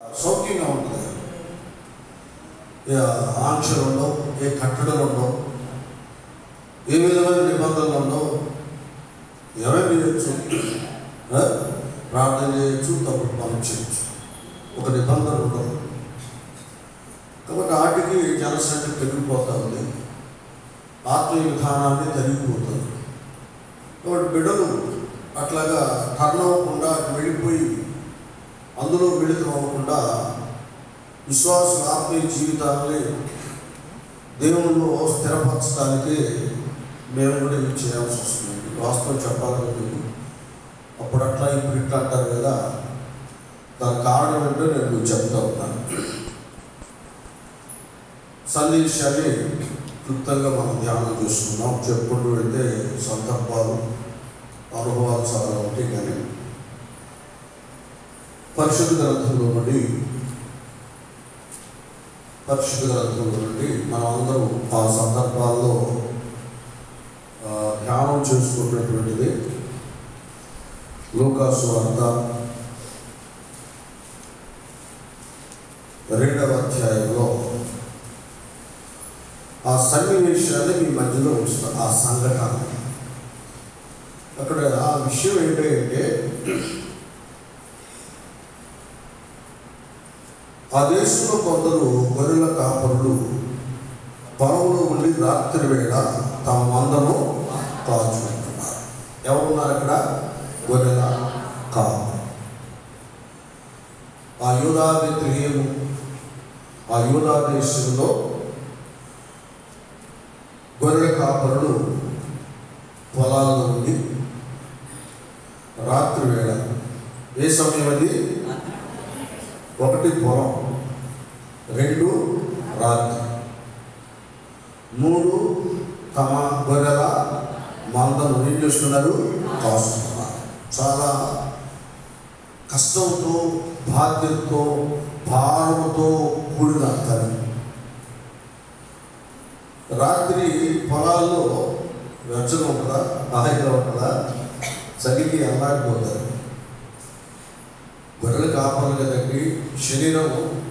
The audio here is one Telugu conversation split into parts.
సౌఖ్యంగా ఉంటుంది. ఆంక్షలు ఉండవు, ఏ కట్టడలు ఉండవు, ఏ విధమైన నిబంధనలు ఉండవు. ఎవరైనా చేయొచ్చు, ప్రార్థన చేయొచ్చు, తప్పుడు పనులు చేయొచ్చు, ఒక నిబంధన ఉండదు. కాబట్టి వాటికి జనసంఖ్య పెరిగిపోతూ ఉంది, ఆత్మీయ విధానాన్ని తరిగిపోతుంది. కాబట్టి బిడ్డలు అట్లాగా టర్న్ అవ్వకుండా వెళ్ళిపోయి అందులో మిళితం అవ్వకుండా విశ్వాసుల ఆత్మీయ జీవితాన్ని దేవుళ్ళు స్థిరపరచడానికి మేము కూడా ఇవి చేయాల్సి వస్తుంది. వాస్తవం చెప్పాలని మీకు అప్పుడు అట్లా ఇప్పుడు ఇట్లా అంటారు కదా, దాని కారణం ఏంటో నేను చెప్తా ఉన్నాను. సందేశాన్ని క్లుప్తంగా మనం ధ్యానం చేసుకున్నాం. చెప్పుకుంటూ వెళ్తే సందర్భాలు, అనుభవాలు చాలా ఉంటాయి. కానీ పరిశుద్ధ గ్రంథంలో నుండి మనం అందరూ ఆ సందర్భాల్లో ధ్యానం చేసుకున్నటువంటిది లూకాసు వార్త 2వ అధ్యాయంలో ఆ సన్నివేశాన్ని మీ మధ్యలో ఉంచుతాం. ఆ సంఘటన అక్కడ ఆ విషయం ఏంటంటే, ఆ దేశంలో కొందరు గొర్రెల కాపరులు పొలంలో ఉండి రాత్రి వేళ తమ మందను కాచుకుంటున్నారు. ఎవరున్నారు అక్కడ? గొర్రెల కాపరు. ఆ యూదా బెత్లెహేము, ఆ యూదా దేశంలో గొర్రెల కాపరులు పొలాల్లో ఉండి రాత్రి వేళ, ఏ సమయం అది? 1 పొలం, 2 రాత్రి, 3 తమ గొర్రెల మందను ఏం చేస్తున్నారు? కాస్తున్నారు. చాలా కష్టంతో, బాధ్యతతో, భారంతో కూడిన పని. రాత్రి పొలాల్లో వెచ్చగా ఉంటుందా, హాయిగా ఉంటుందా? చలికి అల్లాడిపోతారు. గొర్రెలు కాపాలి కదండి, శరీరం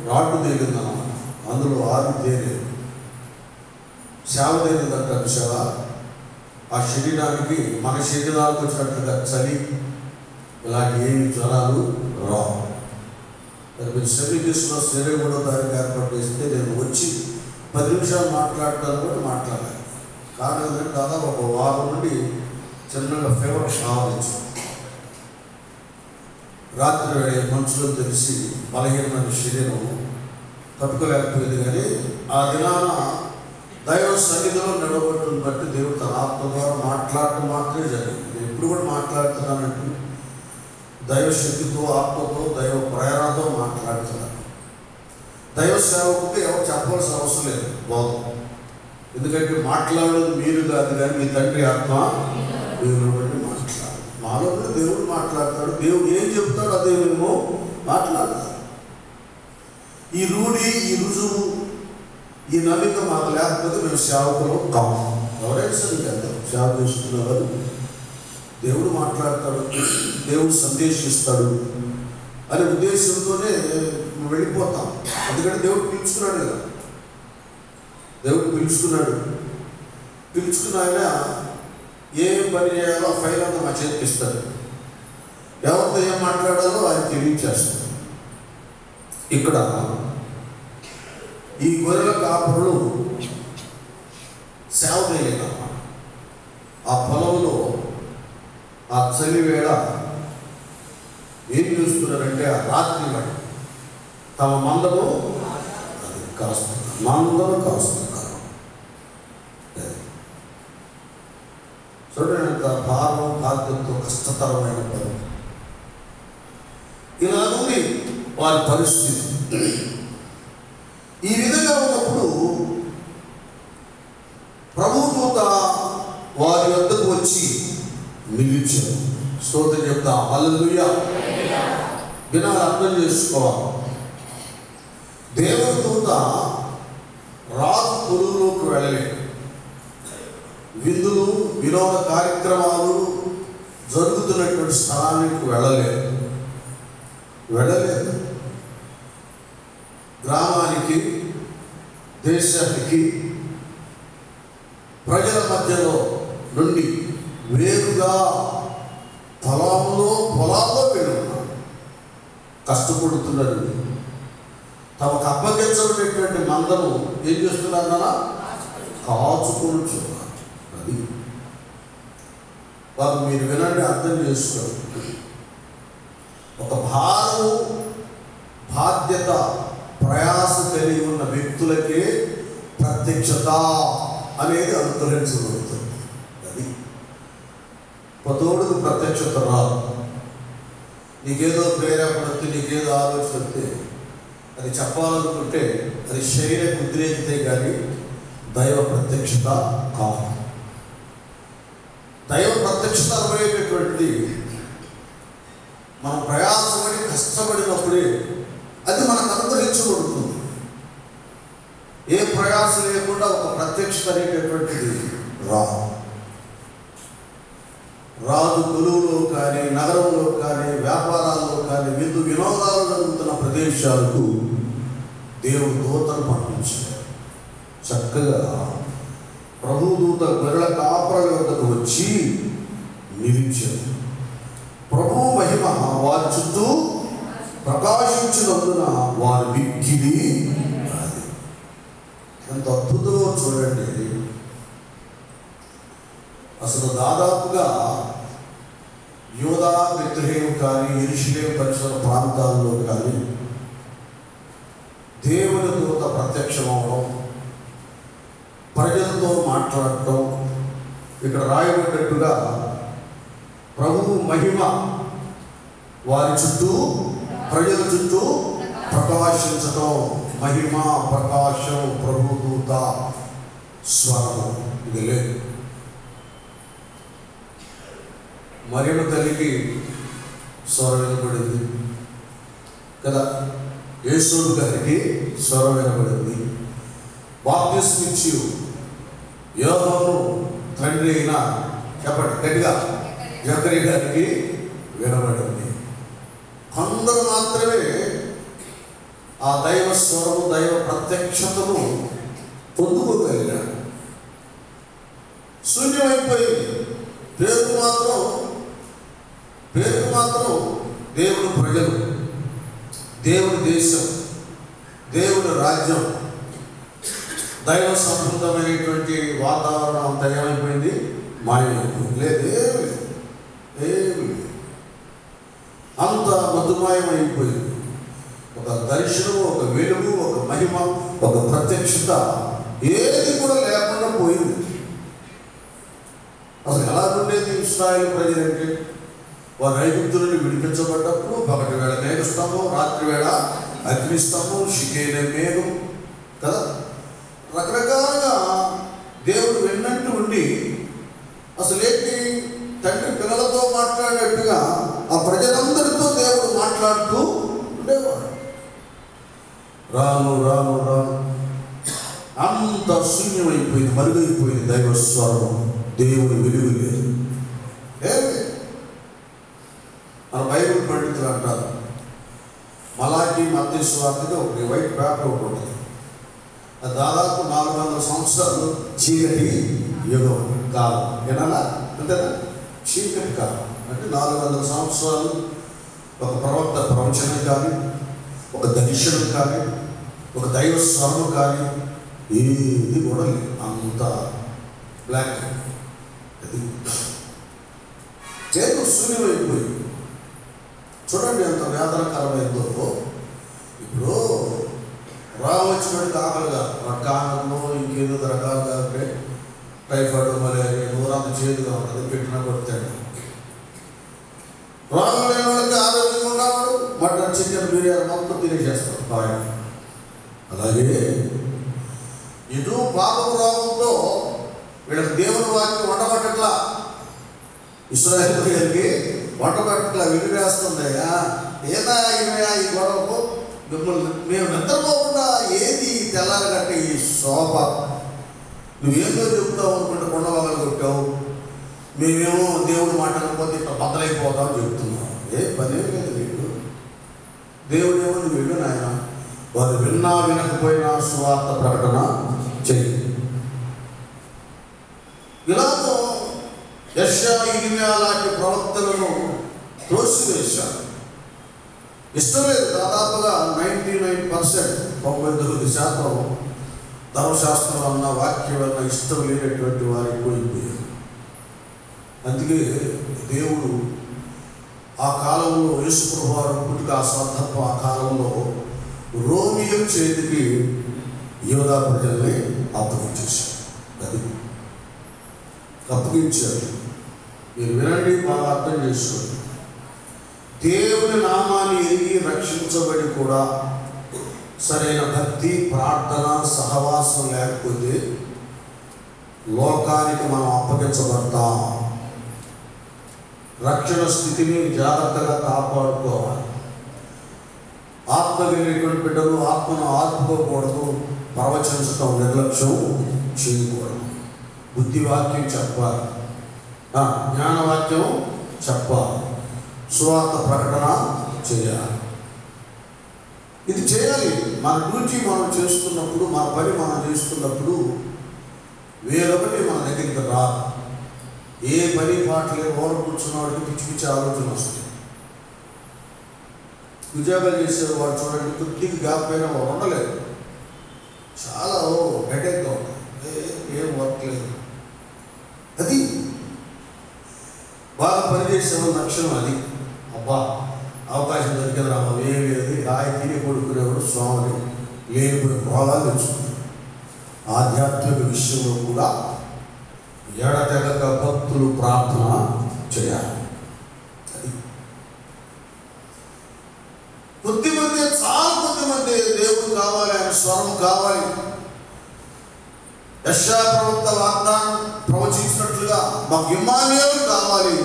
రాటు తేలిందన్నమాట, అందులో ఆరు తేలేదు, సేవ తేలిందంటారు. సేవ ఆ శరీరానికి, మన శరీరాలకు వచ్చినట్లుగా చలి ఇలాంటి ఏమి జ్వరాలు రావు. మీరు సెమీకృష్ణ 23వ తారీఖు ఏర్పాటు చేస్తే నేను వచ్చి 10 నిమిషాలు మాట్లాడటాను కూడా మాట్లాడాలి. కారణం ఏంటంటే దాదాపు 1 వారం నుండి చిన్నగా ఫీవర్ రావచ్చు. రాత్రి వేళ మనుషులు తెలిసి బలహీనమైన శరీరం తట్టుకోలేకపోయింది. కానీ ఆ దినాన దైవ సన్నిధిలో నిలబడుతుని బట్టి దేవుడు తన ఆత్మ ద్వారా మాట్లాడటం మాత్రమే జరిగింది. నేను ఎప్పుడు కూడా మాట్లాడుతున్నానంటూ దైవ శక్తితో, ఆత్మతో, దైవ ప్రేరణతో మాట్లాడుతున్నాను. దైవ సేవకుడికి ఎవరు చెప్పాల్సిన అవసరం లేదు బాగు. ఎందుకంటే మాట్లాడేది మీరు కాదు, కానీ మీ తండ్రి ఆత్మ మీరు బట్టి మాట్లాడాలి. మాలో దేవుడు మాట్లాడతాడు. దేవుడు ఏం చెప్తాడో అదే మేము మాట్లాడతాడు. ఈ రూఢి, ఈ రుజువు, ఈ నమ్మిక మాకు లేకపోతే మేము సేవకులు కాము. ఎవరైనా సరే కదా, సేవ చేసుకున్నారు, దేవుడు మాట్లాడతాడు, దేవుడు సందేశిస్తాడు అనే ఉద్దేశంతోనే వెళ్ళిపోతాం. ఎందుకంటే దేవుడు పిలుచుకున్నాడు కదా, దేవుడు పిలుచుకున్న ఆయన ఏం పని చేయాలో ఫైల్ అంతా మా చేతికి ఇస్తాడు. ఎవరితో ఏం మాట్లాడాలో ఆయన తెలియచేస్తాడు. ఇక్కడ ఈ గొర్రెల కాపరులు సేవ చేయలేదన్నమాట. ఆ పొలంలో ఆ చలి వేళ ఏం చూస్తున్నారంటే, ఆ రాత్రి వేళ తమ మందను కాస్తున్నారు. చూడండి, అంత భారం, బాధ్యతతో కష్టతరమైన పని. ఇలా ఉంది వారి పరిస్థితి. ఈ విధంగా ఉన్నప్పుడు ప్రభుదూత వారి వద్దకు వచ్చి నిలిచారు. స్తోత్రం చెప్తాం. హల్లెలూయా. వినాలి, అర్థం చేసుకోవాలి. దేవుని దూత రాజు పొరుగులోకి వెళ్ళలేదు. విందులు, వినోద కార్యక్రమాలు జరుగుతున్నటువంటి స్థలానికి వెళ్ళలేదు. గ్రామానికి, దేశానికి, ప్రజల మధ్యలో నుండి వేరుగా పొలాల్లో వెళ్ళున్నారు, కష్టపడుతున్నారు. తమకు అప్పగించబడేటువంటి మందను ఏం చేస్తున్నారన్నా కాచుకొనుచున్నారు. అది వారు మీరు వినండి, అర్థం చేసుకోండి. ఒక భారము, బాధ్యత, ప్రయాస కలిగి ఉన్న వ్యక్తులకే ప్రత్యక్షత అనేది అనుగ్రహించబడుతుంది. అది పతోడుకు ప్రత్యక్షత రాదు. నీకేదో ప్రేరేపణ వస్తే, నీకేదో ఆలోచన వస్తే అది చెప్పాలనుకుంటే అది శరీర ఉద్రేకితే కానీ దైవ ప్రత్యక్షత కాదు. దైవ ప్రత్యక్షత అనుభవేటటువంటిది మనం ప్రయాసపడి కష్టపడినప్పుడే అది మనకు అనుగ్రహించబడుతుంది. ఏ ప్రయాస లేకుండా ఒక ప్రత్యక్షత అనేటటువంటిది రాదు. కొలువులో కానీ, నగరంలో కానీ, వ్యాపారాల్లో కానీ, వినోదాలు జరుగుతున్న ప్రదేశాలకు దేవుడు దూతను పంపించాడు. చక్కగా ప్రభు దూత గొర్రెల కాపరుల వద్దకు వచ్చి నిలిచాడు. ప్రభు మహిమ వారి చుట్టూ ప్రకాశించినందున వారి మిక్కిలి అది ఎంత అద్భుతమో చూడండి. అసలు దాదాపుగా యూదా, బెత్లెహేము కానీ, యెరూషలేము పరిసర ప్రాంతాల్లో కానీ దేవుని దూత ప్రత్యక్షమవడం, ప్రజలతో మాట్లాడటం, ఇక్కడ రాయబడ్డట్టుగా ప్రభువు మహిమ వారి చుట్టూ, ప్రజల చుట్టూ ప్రకాశించటం, మహిమ, ప్రకాశం, ప్రభు దూత స్వరం ఇది లేదు. మరియమ్మ తల్లికి స్వరం వినపడింది కదా, యేసూరు గారికి స్వరం వినపడింది. బాప్తిస్మం ఇచ్చి యోహాను తండ్రి అయిన చెప్పండి గట్టిగా జకరియా గారికి వినబడింది. కొందరు మాత్రమే ఆ దైవ స్వరము, దైవ ప్రత్యక్షతను పొందుకోగలిగాడు. శూన్యమైపోయింది. పేరుకు మాత్రం దేవుని ప్రజలు, దేవుని దేశం, దేవుని రాజ్యం, దైవ సంబంధమైనటువంటి వాతావరణం అంతా ఏమైపోయింది, మాయమైపోయింది. ఏమి అంత మధుమాయమైపోయింది. ఒక దర్శనం, ఒక వెలుగు, ఒక మహిమ, ఒక ప్రత్యక్షత ఏది కూడా లేకుండా పోయింది. అసలు ఎలా ఉండేది ఇశ్రాయేలు ప్రజలంటే, వారు ఐగుప్తు నుండి విడిపించబడ్డప్పుడు పగటి వేళ మేఘస్తంభం, రాత్రి వేళ అగ్నిస్తంభం, షికేనే మేఘం కదా, రకరకాలుగా దేవుడు విన్నట్టు ఉండి అసలేంటి తండ్రి పిల్లలతో మాట్లాడినట్టుగా ఆ ప్రజలందరితో దేవుడు మాట్లాడుతూ ఉండేవాడు. రాను రాను రాను అంత శూన్యమైపోయింది, మరుగైపోయింది దైవ స్వరం, దేవుని వెలుగు లేదు. మన బైబిల్ పండితులు అంటారు, మలాకి, మత్తయి సువార్తగా ఒకటి వైట్ పేపర్ ఒకటి ఉంటుంది. అది దాదాపు 400 సంవత్సరాలు చీకటి యుగం కాలం. ఏనాలా అంతేనా? చీకటి కాలం అంటే 400 సంవత్సరాలు ఒక ప్రవక్త ప్రవచనం కానీ, ఒక దర్శనం కానీ, ఒక దైవ స్వరం కానీ ఏది కూడా లేదు. అంత బ్లాక్, అది ఏదో శూన్యమైపోయింది. చూడండి ఎంత వేదనకరమైందో. ఇప్పుడు రావచ్చినట్టు ఆకలిగా కారణంలో ఇంకేదో రకాలుగా ఉంటే టైఫాయిడ్, మలేరియా, నూరంత చేదుగా ఉంటుంది, పెట్టినా కొడతాడు. రోగం లేని వాళ్ళకి ఆరోగ్యంగా ఉన్నవాడు మటన్, చికెన్, బిర్యానీ మొత్తం తినేసేస్తాడు ఆయన. అలాగే ఇటు పాపపు రోగంతో వీళ్ళకి దేవుని వాక్యం వంటపట్టట్లా, ఇశ్రాయేలు గారికి వంటపట్టట్లా, విడివేస్తుంది. ఏదా ఈ గొడవకు మిమ్మల్ని మేము నిద్రపోకుండా ఏది తెల్లారగట్టే ఈ శోభ, నువ్వేందో చెప్తావు అనుకుంటే కొండవాళ్ళు కొట్టావు, మేమేమో దేవుడు మాట్లాడకపోతే ఇట్లా బద్దలైపోతామని చెప్తున్నావు. ఏ పని లేదు వీళ్ళు. దేవుడు ఏమో నువ్వు వెళ్ళు నాయన, వారు విన్నా వినకపోయినా సువార్త ప్రకటన చేయి. ఇలాగో యెషయా, ఇర్మీయా లాంటి ప్రవక్తలను త్రోసివేశారు. ఇష్టం లేదు. దాదాపుగా 99%, 99% ధర్మశాస్త్రం అన్న వాక్యం అన్న ఇష్టం లేనటువంటి వారు ఎక్కువైపోయారు. అందుకే దేవుడు ఆ కాలంలో యేసుప్రభువు వారు పుట్టుక ఆ సందర్భం ఆ కాలంలో రోమియో చేతికి యూదా ప్రజల్ని అప్పగించేశారు. అది అప్పగించారు. మీరు వినండి, బాగా అర్థం చేసుకోండి. దేవుని నామాన్ని ఎరిగి రక్షించబడి కూడా సరైన భక్తి, ప్రార్థన, సహవాసం లేకపోతే లోకానికి మనం అప్పగించబడతాం. రక్షణ స్థితిని జాగ్రత్తగా కాపాడుకోవాలి. ఆత్మ కలిగినటువంటి బిడ్డలు ఆత్మను ఆర్పుకోకూడదు, ప్రవచించటం నిర్లక్ష్యం చేయకూడదు. బుద్ధివాక్యం చెప్పాలి, జ్ఞానవాక్యం చెప్పాలి, సువార్త ప్రకటన చేయాలి. ఇది చేయాలి. మన డ్యూటీ మనం చేస్తున్నప్పుడు, మన పని మనం చేస్తున్నప్పుడు వేరొకటి మన దగ్గరికి రాదు. ఏ పని పాటలే ఓడ కూర్చున్నవాడికి పిచ్చి పిచ్చి ఆలోచన వస్తుంది. ఉద్యోగాలు చేసేవాడు చూడండి, కొద్దిగా గ్యాప్ అయినా వాడు ఉండలేదు. చాలా హెడేక్గా ఉంటుంది, ఏం వర్క్ లేదు. అది బాగా పనిచేసే లక్షణం. అది అబ్బా అవకాశం దొరికింది రా, ఏమి లేదు, హాయి తిని కొడుకునేవాడు స్వామిని లేనిపోయి రోగాలు తెచ్చుకుంటాడు. ఆధ్యాత్మిక విషయంలో కూడా ఎడతెగక భక్తులు ప్రార్థన చేయాలి. అది కొద్దిమంది, చాలా కొద్దిమంది దేవుడు కావాలి, ఆయన స్వరం కావాలి. యెషయా ప్రవక్త వాగ్దానం ప్రవచించినట్లుగా మాకు ఇమ్మానుయేలు కావాలి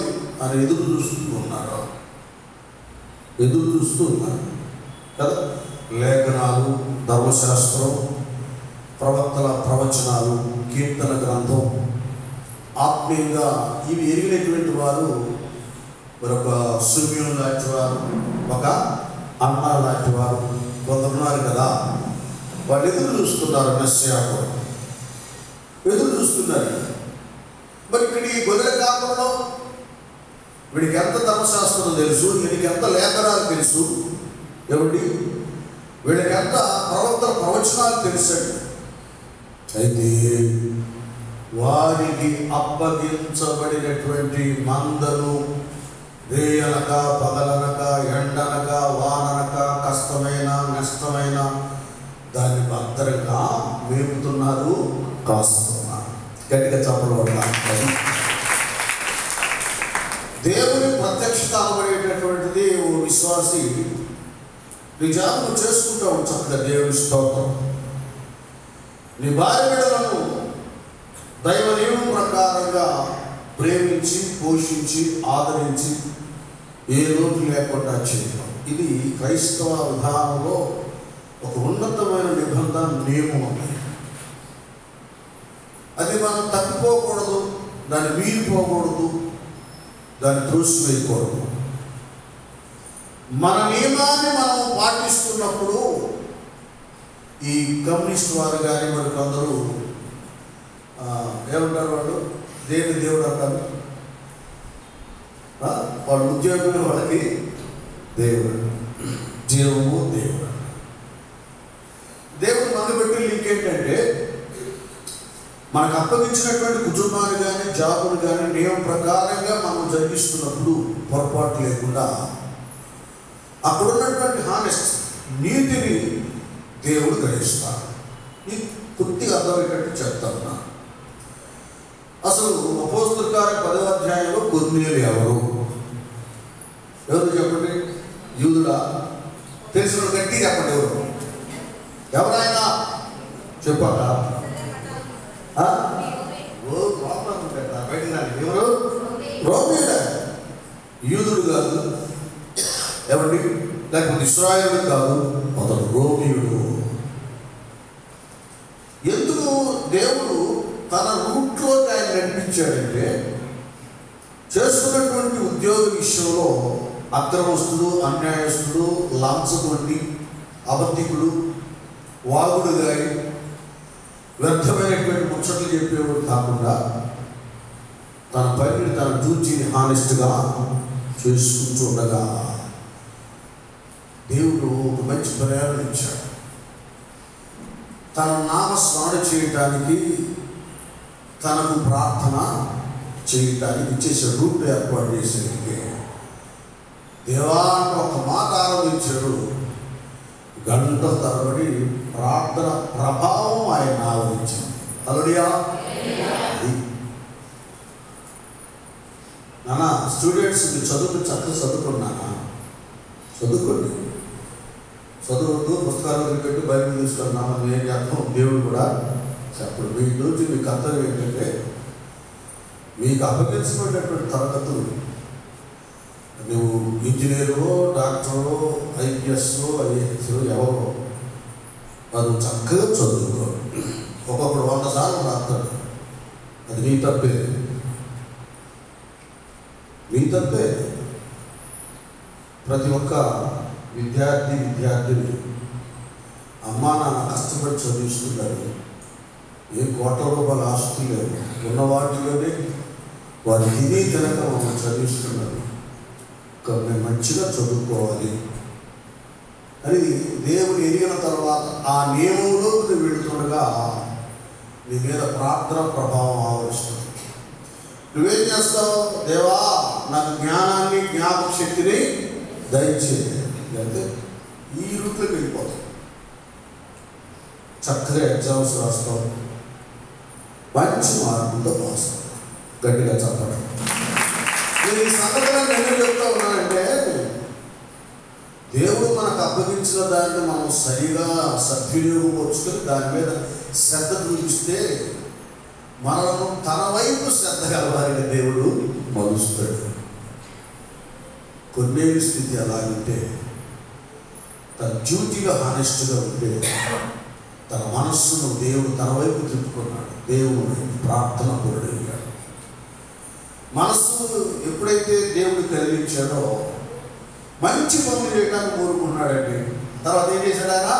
అని ఎదురు చూస్తూ ఉన్నారు కదా. లేఖనాలు, ధర్మశాస్త్రం, ప్రవక్తల ప్రవచనాలు, కీర్తన గ్రంథం, ఆత్మీయంగా ఇవి ఎరిగినటువంటి వారు మరొక సుమ్యూన్ లాంటి వారు, ఒక అన్న లాంటి వారు కొందరున్నారు కదా. వాళ్ళు ఎదురు చూస్తున్నారు, మెస్సియాకు ఎదురు చూస్తున్నారు. మరి ఇక్కడ ఈ గొర్రెల కాలంలో వీడికి ఎంత ధర్మశాస్త్రం తెలుసు, వీడికి ఎంత లేఖనాలు తెలుసు, ఏమిటి వీళ్ళకి ఎంత ప్రవక్తల ప్రవచనాలు తెలుసండి. అయితే వారికి అప్పగించబడినటువంటి మందలు రేయనక పగలనక ఎండనక వాననక కష్టమైన నష్టమైన దాన్ని భద్రంగా మేపుతున్నారు, కాస్తున్నారు. గట్టిగా చెప్పబడాలి. దేవుని ప్రత్యక్షత అనబడేటటువంటిది ఓ విశ్వాసి నిజాము చేసుకుంటూ చక్కగా దేవుని స్తోత్రం. నీ భార్య బిడ్డలను దైవ నియమం ప్రకారంగా ప్రేమించి, పోషించి, ఆదరించి ఏ లోటు లేకుండా చేయడం, ఇది క్రైస్తవ విధానంలో ఒక ఉన్నతమైన నిబంధన, నియమం ఉంది. అది మనం తప్పిపోకూడదు, దాన్ని మీరిపోకూడదు, దాన్ని త్రోసివేయకూడదు. మన నియమాన్ని మనం పాటిస్తున్నప్పుడు ఈ కమ్యూనిస్ట్ వారు కానీ మరి కొందరు ఏమంటారు, వాళ్ళు దేవుడు అంటారు. వాళ్ళ ఉద్యోగం వాళ్ళకి దేవుడు, జీవము దేవుడు. దేవుడు మనకు పెట్టి లింక్ ఏంటంటే మనకు అప్పగించినటువంటి కుటుంబాన్ని కానీ జాబులు కానీ నియమం ప్రకారంగా మనం జరిగిస్తున్నప్పుడు పొరపాటు లేకుండా అక్కడ ఉన్నటువంటి హానెస్ట్ నీతిని దేవుడు గ్రహిస్తాడు. నీకు పూర్తిగా అర్థమయ్యేటట్టు చెప్తాను. అసలు అపోస్తలుల కార్యం 10వ అధ్యాయంలో కొర్నేలియు ఎవరు చెప్పండి? యూదుడా? తెలిసిన గట్టి చెప్పండి. ఎవరైనా చెప్పాక బయటికి రాండి. ఎవరు? రోమీయుడే. యూదుడు కాదు, ఏమండి, లేకపోతే ఇశ్రాయేలు కాదు, అతడు రోమీయుడు. ఎందుకు దేవుడు తన రూట్లో ఆయన నడిపించాడంటే చేస్తున్నటువంటి ఉద్యోగ విషయంలో అక్రమస్తుడు, అన్యాయస్తుడు, లంచగొండి అబద్ధికుడు, వాగుడు గాని వ్యర్థమైనటువంటి ముచ్చట్లు చెప్పేవాడు కాకుండా తన పనిని తన చూచి హానెస్ట్గా చేసుకుంటూ ఉండగా దేవుడు ఒక మంచి ప్రేరణ ఇచ్చాడు. తన నామస్మరణ చేయటానికి, తనకు ప్రార్థన చేయటానికి చేసే రూట్ ఏర్పాటు చేసేందుకే దేవా ఒక మాట ఆరంభించాడు. గంటల తరబడి ప్రార్థన ప్రభావం ఆయన ఆవరించింది. హల్లెలూయా. నాన్న స్టూడెంట్స్ మీరు చదువుకు చక్కగా చదువుకున్నానా? చదువుకోండి. చదువుతూ పుస్తకాలు వదిలిపెట్టి బైబిల్ తీసుకున్నామని ఏం చేస్తాం? దేవుడు కూడా చెప్పడు. మీ నుంచి మీ కర్తవ్యం ఏంటంటే మీకు అప్పగించబడినటువంటి తరగతులు, నువ్వు ఇంజనీరు, డాక్టరు, ఐపీఎస్, ఐఏఎస్ ఎవరో అది చక్కగా చదువుకో. ఒక్కొక్కడు 100 సార్లు రాస్తాడు. అది నీ తప్పే, మీ తప్పే. ప్రతి ఒక్క విద్యార్థిని అమ్మా నాన్న కష్టపడి చదివిస్తున్నారు. ఏ కోట్ల రూపాయల ఆస్తి లేదు, ఉన్న వాటిలోనే వారు తిని తినక మమ్మల్ని చదివిస్తున్నారు. మేము మంచిగా చదువుకోవాలి అని దేవుడు ఎరిగిన తర్వాత ఆ నియమంలోకి వెళుతుండగా నీ మీద ప్రార్థన ప్రభావం ఆవరిస్తుంది. నువ్వేం చేస్తావు? దేవా నాకు జ్ఞానాన్ని, జ్ఞాపక శక్తిని దయచేయి అంటే ఈ రూట్లోకి వెళ్ళిపోతావు. చక్కగా ఎగ్జామ్స్ రాస్తావు, మంచి మార్కులతో పాస్ అవుతావు. గట్టిగా చెప్పడం. నేను ఈ సందర్భంగా ఎందుకు చెప్తా ఉన్నానంటే దేవుడు మనకు అప్పగించిన దాన్ని మనం సరిగా సద్వినియోగపరుచుకొని దాని మీద శ్రద్ధ చూపిస్తే మనము తన వైపు శ్రద్ధ కలవాలని దేవుడు మలుస్తాడు. కొన్నేళ్ళ స్థితి అలాగంటే తన డ్యూటీగా హానెస్ట్గా ఉంటే తన మనస్సును దేవుడు తన వైపు తిప్పుకున్నాడు. దేవుడు ప్రార్థన పూర్ణయ్యాడు. మనస్సు ఎప్పుడైతే దేవుడు కలిగించాడో మంచి పనులు చేయడానికి కోరుకున్నాడండి. తర్వాత ఏం చేశాడు ఆయన?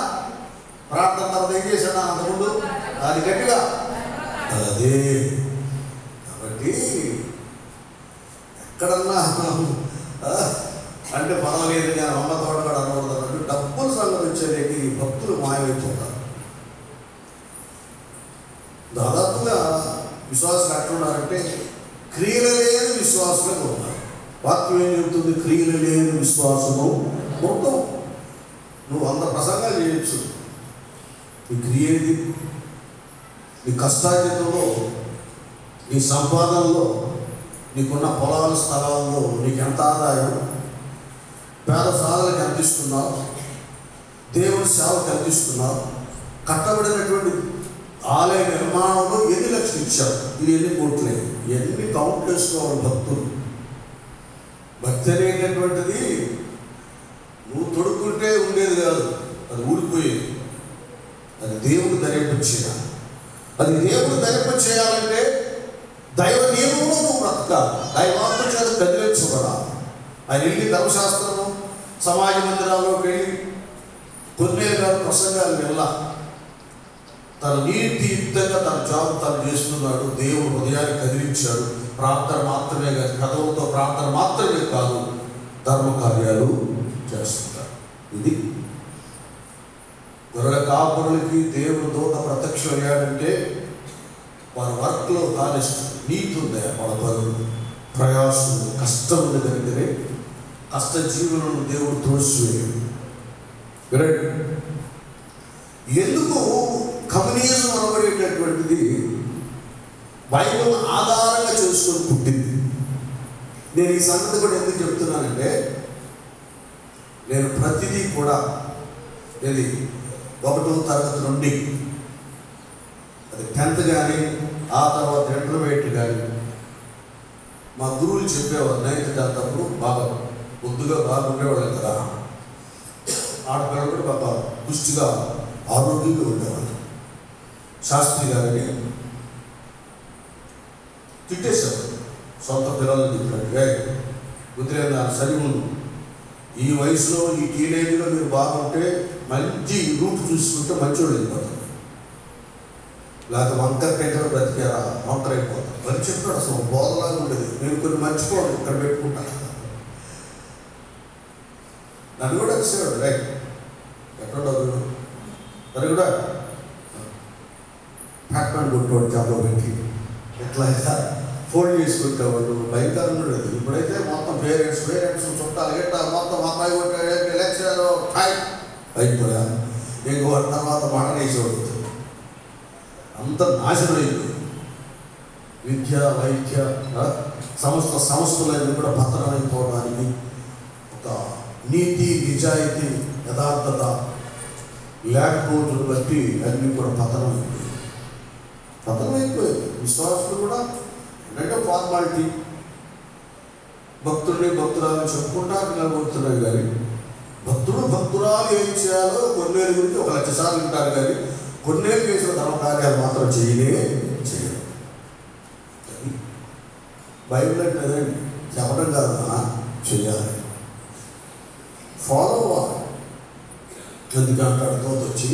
ప్రార్థన తర్వాత ఏం చేశాడు? అంతకుముందు అది గట్టిగా అదే. కాబట్టి ఎక్కడన్నా అంటే పర్వాలేదు కానీ అమ్మ తోటగాడు అనకూడదు అన్నట్టు డబ్బులు సంగతి వచ్చేది భక్తులు మాయమైపోతారు. దాదాపుగా విశ్వాసం ఎట్లున్నారంటే క్రియలు లేని విశ్వాసంగా ఉన్నారు. వాక్యం ఏం చెబుతుంది? క్రియలు లేని విశ్వాసము మొత్తం. నువ్వు 100 ప్రసంగాలు చేయొచ్చు, నీ క్రియ ఏది? నీ కష్టార్జితంలో, నీ సంపాదనలో, నీకున్న పొలాల స్థలాల్లో నీకు ఎంత ఆదాయం, పేద సాధనలకు ఎంత ఇస్తున్నావు, దేవుని సేవకు ఎంత ఇస్తున్నావు, కట్టబడినటువంటి ఆలయ నిర్మాణంలో ఎన్ని లక్షలు ఇచ్చావు, ఇది ఎన్ని కోట్లే, ఎన్ని కౌంట్ చేసుకోవాలి భక్తులు. భక్తి అనేటటువంటిది నువ్వు తొడుక్కుంటే ఉండేది కాదు, అది ఊడిపోయేది. అది దేవుడు ధరింపచేయాలి. అది దేవుడు ధరింపచేయాలంటే దైవ నియమంలో నువ్వు బ్రతకాలి. దైవాత్మ చేత కదిలించబడాలి. ఆయన వెళ్ళి ధర్మశాస్త్రము సమాజ మందిరాల్లోకి వెళ్ళి కొన్నేళ్ళ ప్రసంగాలు వెళ్ళ తన నీతియుక్తంగా తన జాబ్ తను చేస్తున్నాడు. దేవుడు హృదయాన్ని కదిలించాడు. ప్రార్థన మాత్రమే కాదు, కథలతో ప్రార్థన మాత్రమే కాదు, ధర్మ కార్యాలు చేస్తుంటారు. ఇది గొర్రెల కాపురులకి దేవుడు దూత ప్రత్యక్షం అయ్యాడంటే వారి వర్క్లో కానిస్ట్ నీతి ఉంది. వాళ్ళ పనులు, ప్రయాసం, కష్టం ఉంది కనుకనే కష్టజీవులను దేవుడు తోసివేయడు. ఎందుకు కమ్యూనిజం అనబడేటటువంటిది బైబిల్ ఆధారంగా చేసుకొని పుట్టింది. నేను ఈ సంగతి కూడా ఎందుకు చెప్తున్నానంటే నేను ప్రతిదీ కూడా ఇది 1వ తరగతి నుండి అది 10th కానీ ఆ తర్వాత ఇంటర్మీడియట్ కానీ మా గురువులు చెప్పేవారు. 9th 10th అప్పుడు బాగా ముద్దుగా బాగుండేవాళ్ళు కదా, ఆడపిల్లలు కూడా బాగా పుష్టిగా ఆరోగ్యంగా ఉండేవాళ్ళు. శాస్త్రి గారిని తిట్టేశారు. సొంత పిల్లల్ని తిట్టాడు. కుదిరేందా సరి ముందు ఈ వయసులో ఈ టీనేజ్లో మీరు బాగుంటే మంచి రూట్ చూసుకుంటే మంచోళ్ళు వెళ్ళిపోతారు, లేకపోతే వంకర టెంకర బ్రతికారా వంకర అయిపోతారు. మరి చెప్పాడు అసలు బోధలాగా ఉండేది. నేను కొన్ని మర్చిపోను ఇక్కడ పెట్టుకుంటాను. నన్ను కూడా వచ్చేవాడు రైట్ ఎక్కడుండదు మరి కూడా ప్యాక్మెంట్ కొట్టేవాడు జాబ్లో పెట్టి ఎట్లా ఫోల్డ్ చేసుకుంటేవాడు భయంకరంగా ఉండేది. ఇప్పుడైతే మొత్తం పేరెంట్స్ చుట్టాలు గట్ట మొత్తం అమ్మాయి కొట్టాడు లెక్చరర్ అయిపోయా ఇంకో తర్వాత మడనేసేవాడు. అంత నాశనం అయిపోయింది. విద్య వైద్య సంస్థలన్నీ కూడా పతనం అయిపోవడానికి ఒక నీతి నిజాయితీ యథార్థత లేకపోవడం బట్టి అన్నీ కూడా పతనం అయిపోయింది. విశ్వాసులు కూడా ఏంటంటే ఫార్మాలిటీ భక్తురాలు చెప్పుకుంటా నిలబడుతున్నారు కానీ భక్తురాలు ఏం చేయాలో కొన్నేళ్ళ గురించి 1,00,000 సార్లు వింటారు కానీ కొన్నేళ్ళు చేసిన ధర్మకార్యాలు మాత్రం చేయరు. బైబిల్ అంటే అదండి, చెప్పడం కాదన్నా చేయాలి, ఫాలో అవ్వాలి. ఎందుకంటే అడుగుతూ వచ్చి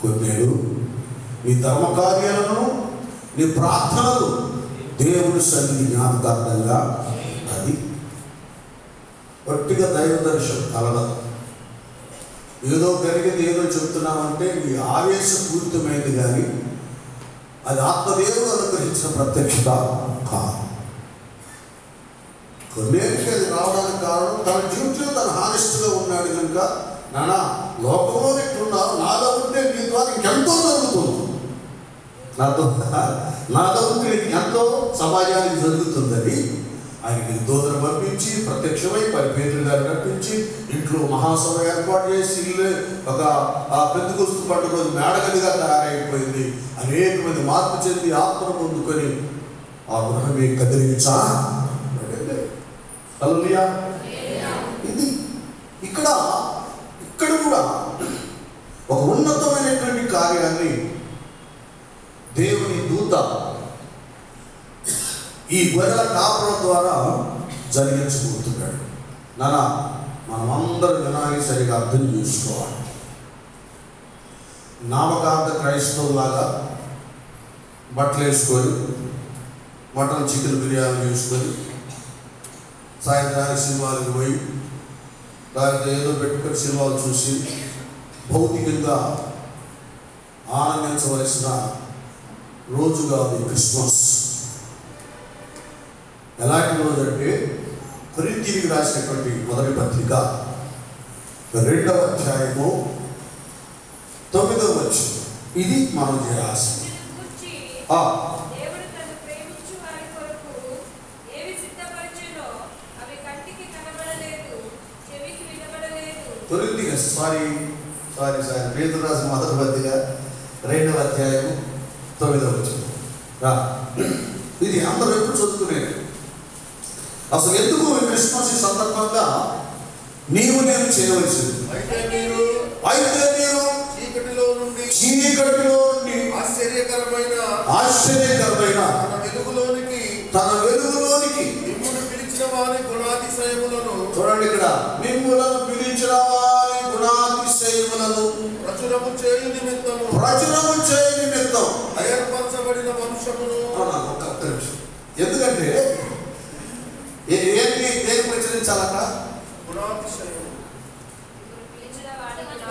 కొన్నేళ్ళు నీ ధర్మకార్యాలను నీ ప్రార్థనలు దేవుడి సన్నిధి జ్ఞాపకార్థంగా అది గట్టిగా దైవ దర్శనం కలగదు. ఏదో కలిగింది ఏదో చెప్తున్నామంటే ఈ ఆవేశపూరితమైనది కానీ అది ఆత్మదేవుడు అనుగ్రహించిన ప్రత్యక్షత కాదు. కొన్నేళ్ళకి అది రావడానికి కారణం తన జీవితంలో తను హానెస్ట్గా ఉన్నాడు కనుక నానా లోకంలో ఎట్లున్నావు నాలో ఉంటే నీ ద్వారా ఇంకెంతో జరుగుతుంది, నాతో ఉంటే ఎంతో సమాజానికి జరుగుతుందని ఆయనకి దూతను పంపించి ప్రత్యక్షమై పరిపేతులు గారు నడిపించి ఇంట్లో మహాసభ ఏర్పాటు చేసి ఇల్లు ఒక పెద్దకొస్తు పండుగ రోజు మేడగదిగా తయారైపోయింది. అనేక మంది మార్పు చెంది ఆత్మను పొందుకొని ఆ గృహమే కదిలించా. ఇది ఇక్కడ కూడా ఒక ఉన్నతమైనటువంటి కార్యాన్ని దేవుని దూత ఈ గొర్రెల కాపురం ద్వారా జరిగించబోతున్నాడు. నానా మనమందరం వినాలి, సరిగా అర్థం చేసుకోవాలి. నామకాంత క్రైస్తవులాగా బట్టలు వేసుకొని మటన్ చికెన్ బిర్యానీ చేసుకొని సాయంత్రానికి సినిమాలకు పోయి దానితో ఏదో పెట్టుకొని సినిమాలు చూసి భౌతికంగా ఆనందించవలసిన రోజు కాదు క్రిస్మస్. ఎలాంటి రోజు అంటే కొరింథీయులకు రాసినటువంటి మొదటి పత్రిక 2వ అధ్యాయము 9వ వచనం. ఇది మనం చేయాల్సింది. కొరింథీయులకు సారీ పేతురు రాసిన మొదటి పత్రిక 2వ అధ్యాయము 9వ వచనం. ఇది అందరూ ఎప్పుడు చదువుకునేది. అసలు ఎందుకు క్రిస్మస్ సందర్భంగా నేను చేయవలసింది అయితే మీరు చీకటిలో నుండి ఆశ్చర్యకరమైన తన వెలుగులోనికి మిమ్మును పిలిచిన వారి గుణాతిశయములను చూడండి. ఇక్కడ మిమ్ములను పిలిచిన వారి గుణాతిశయములను ప్రచురము చేయు నిమిత్తం ఏర్పరచబడిన వంశమును. ఎందుకంటే ఏంటి దేని ప్రచురించాలట?